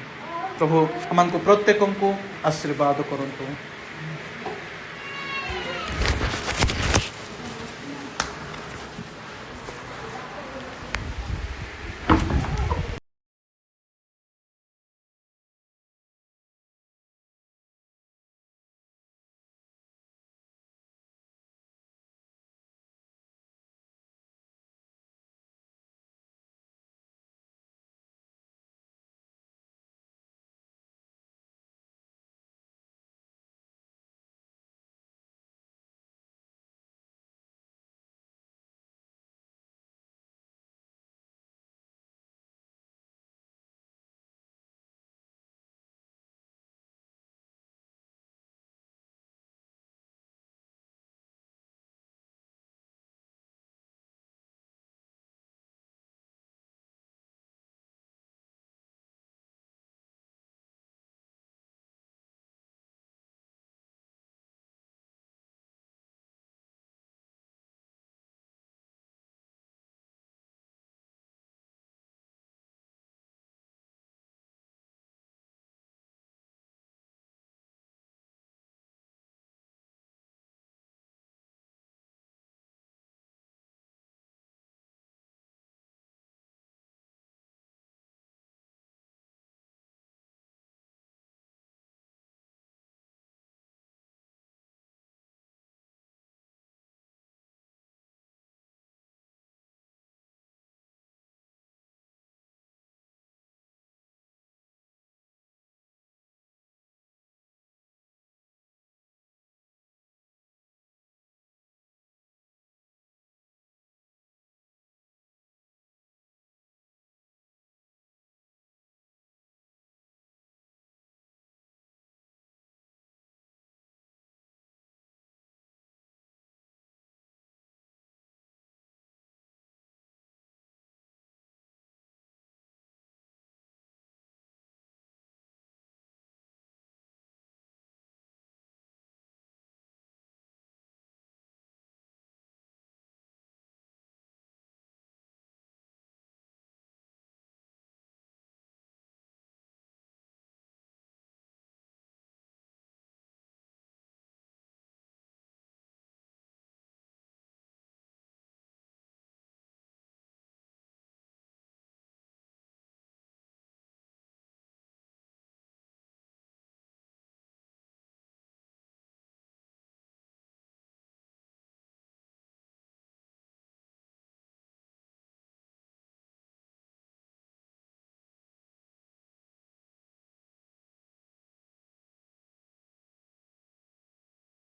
ପ୍ରଭୁ ଆମମାନଙ୍କୁ ପ୍ରତ୍ୟେକଙ୍କୁ ଆଶୀର୍ବାଦ କରନ୍ତୁ।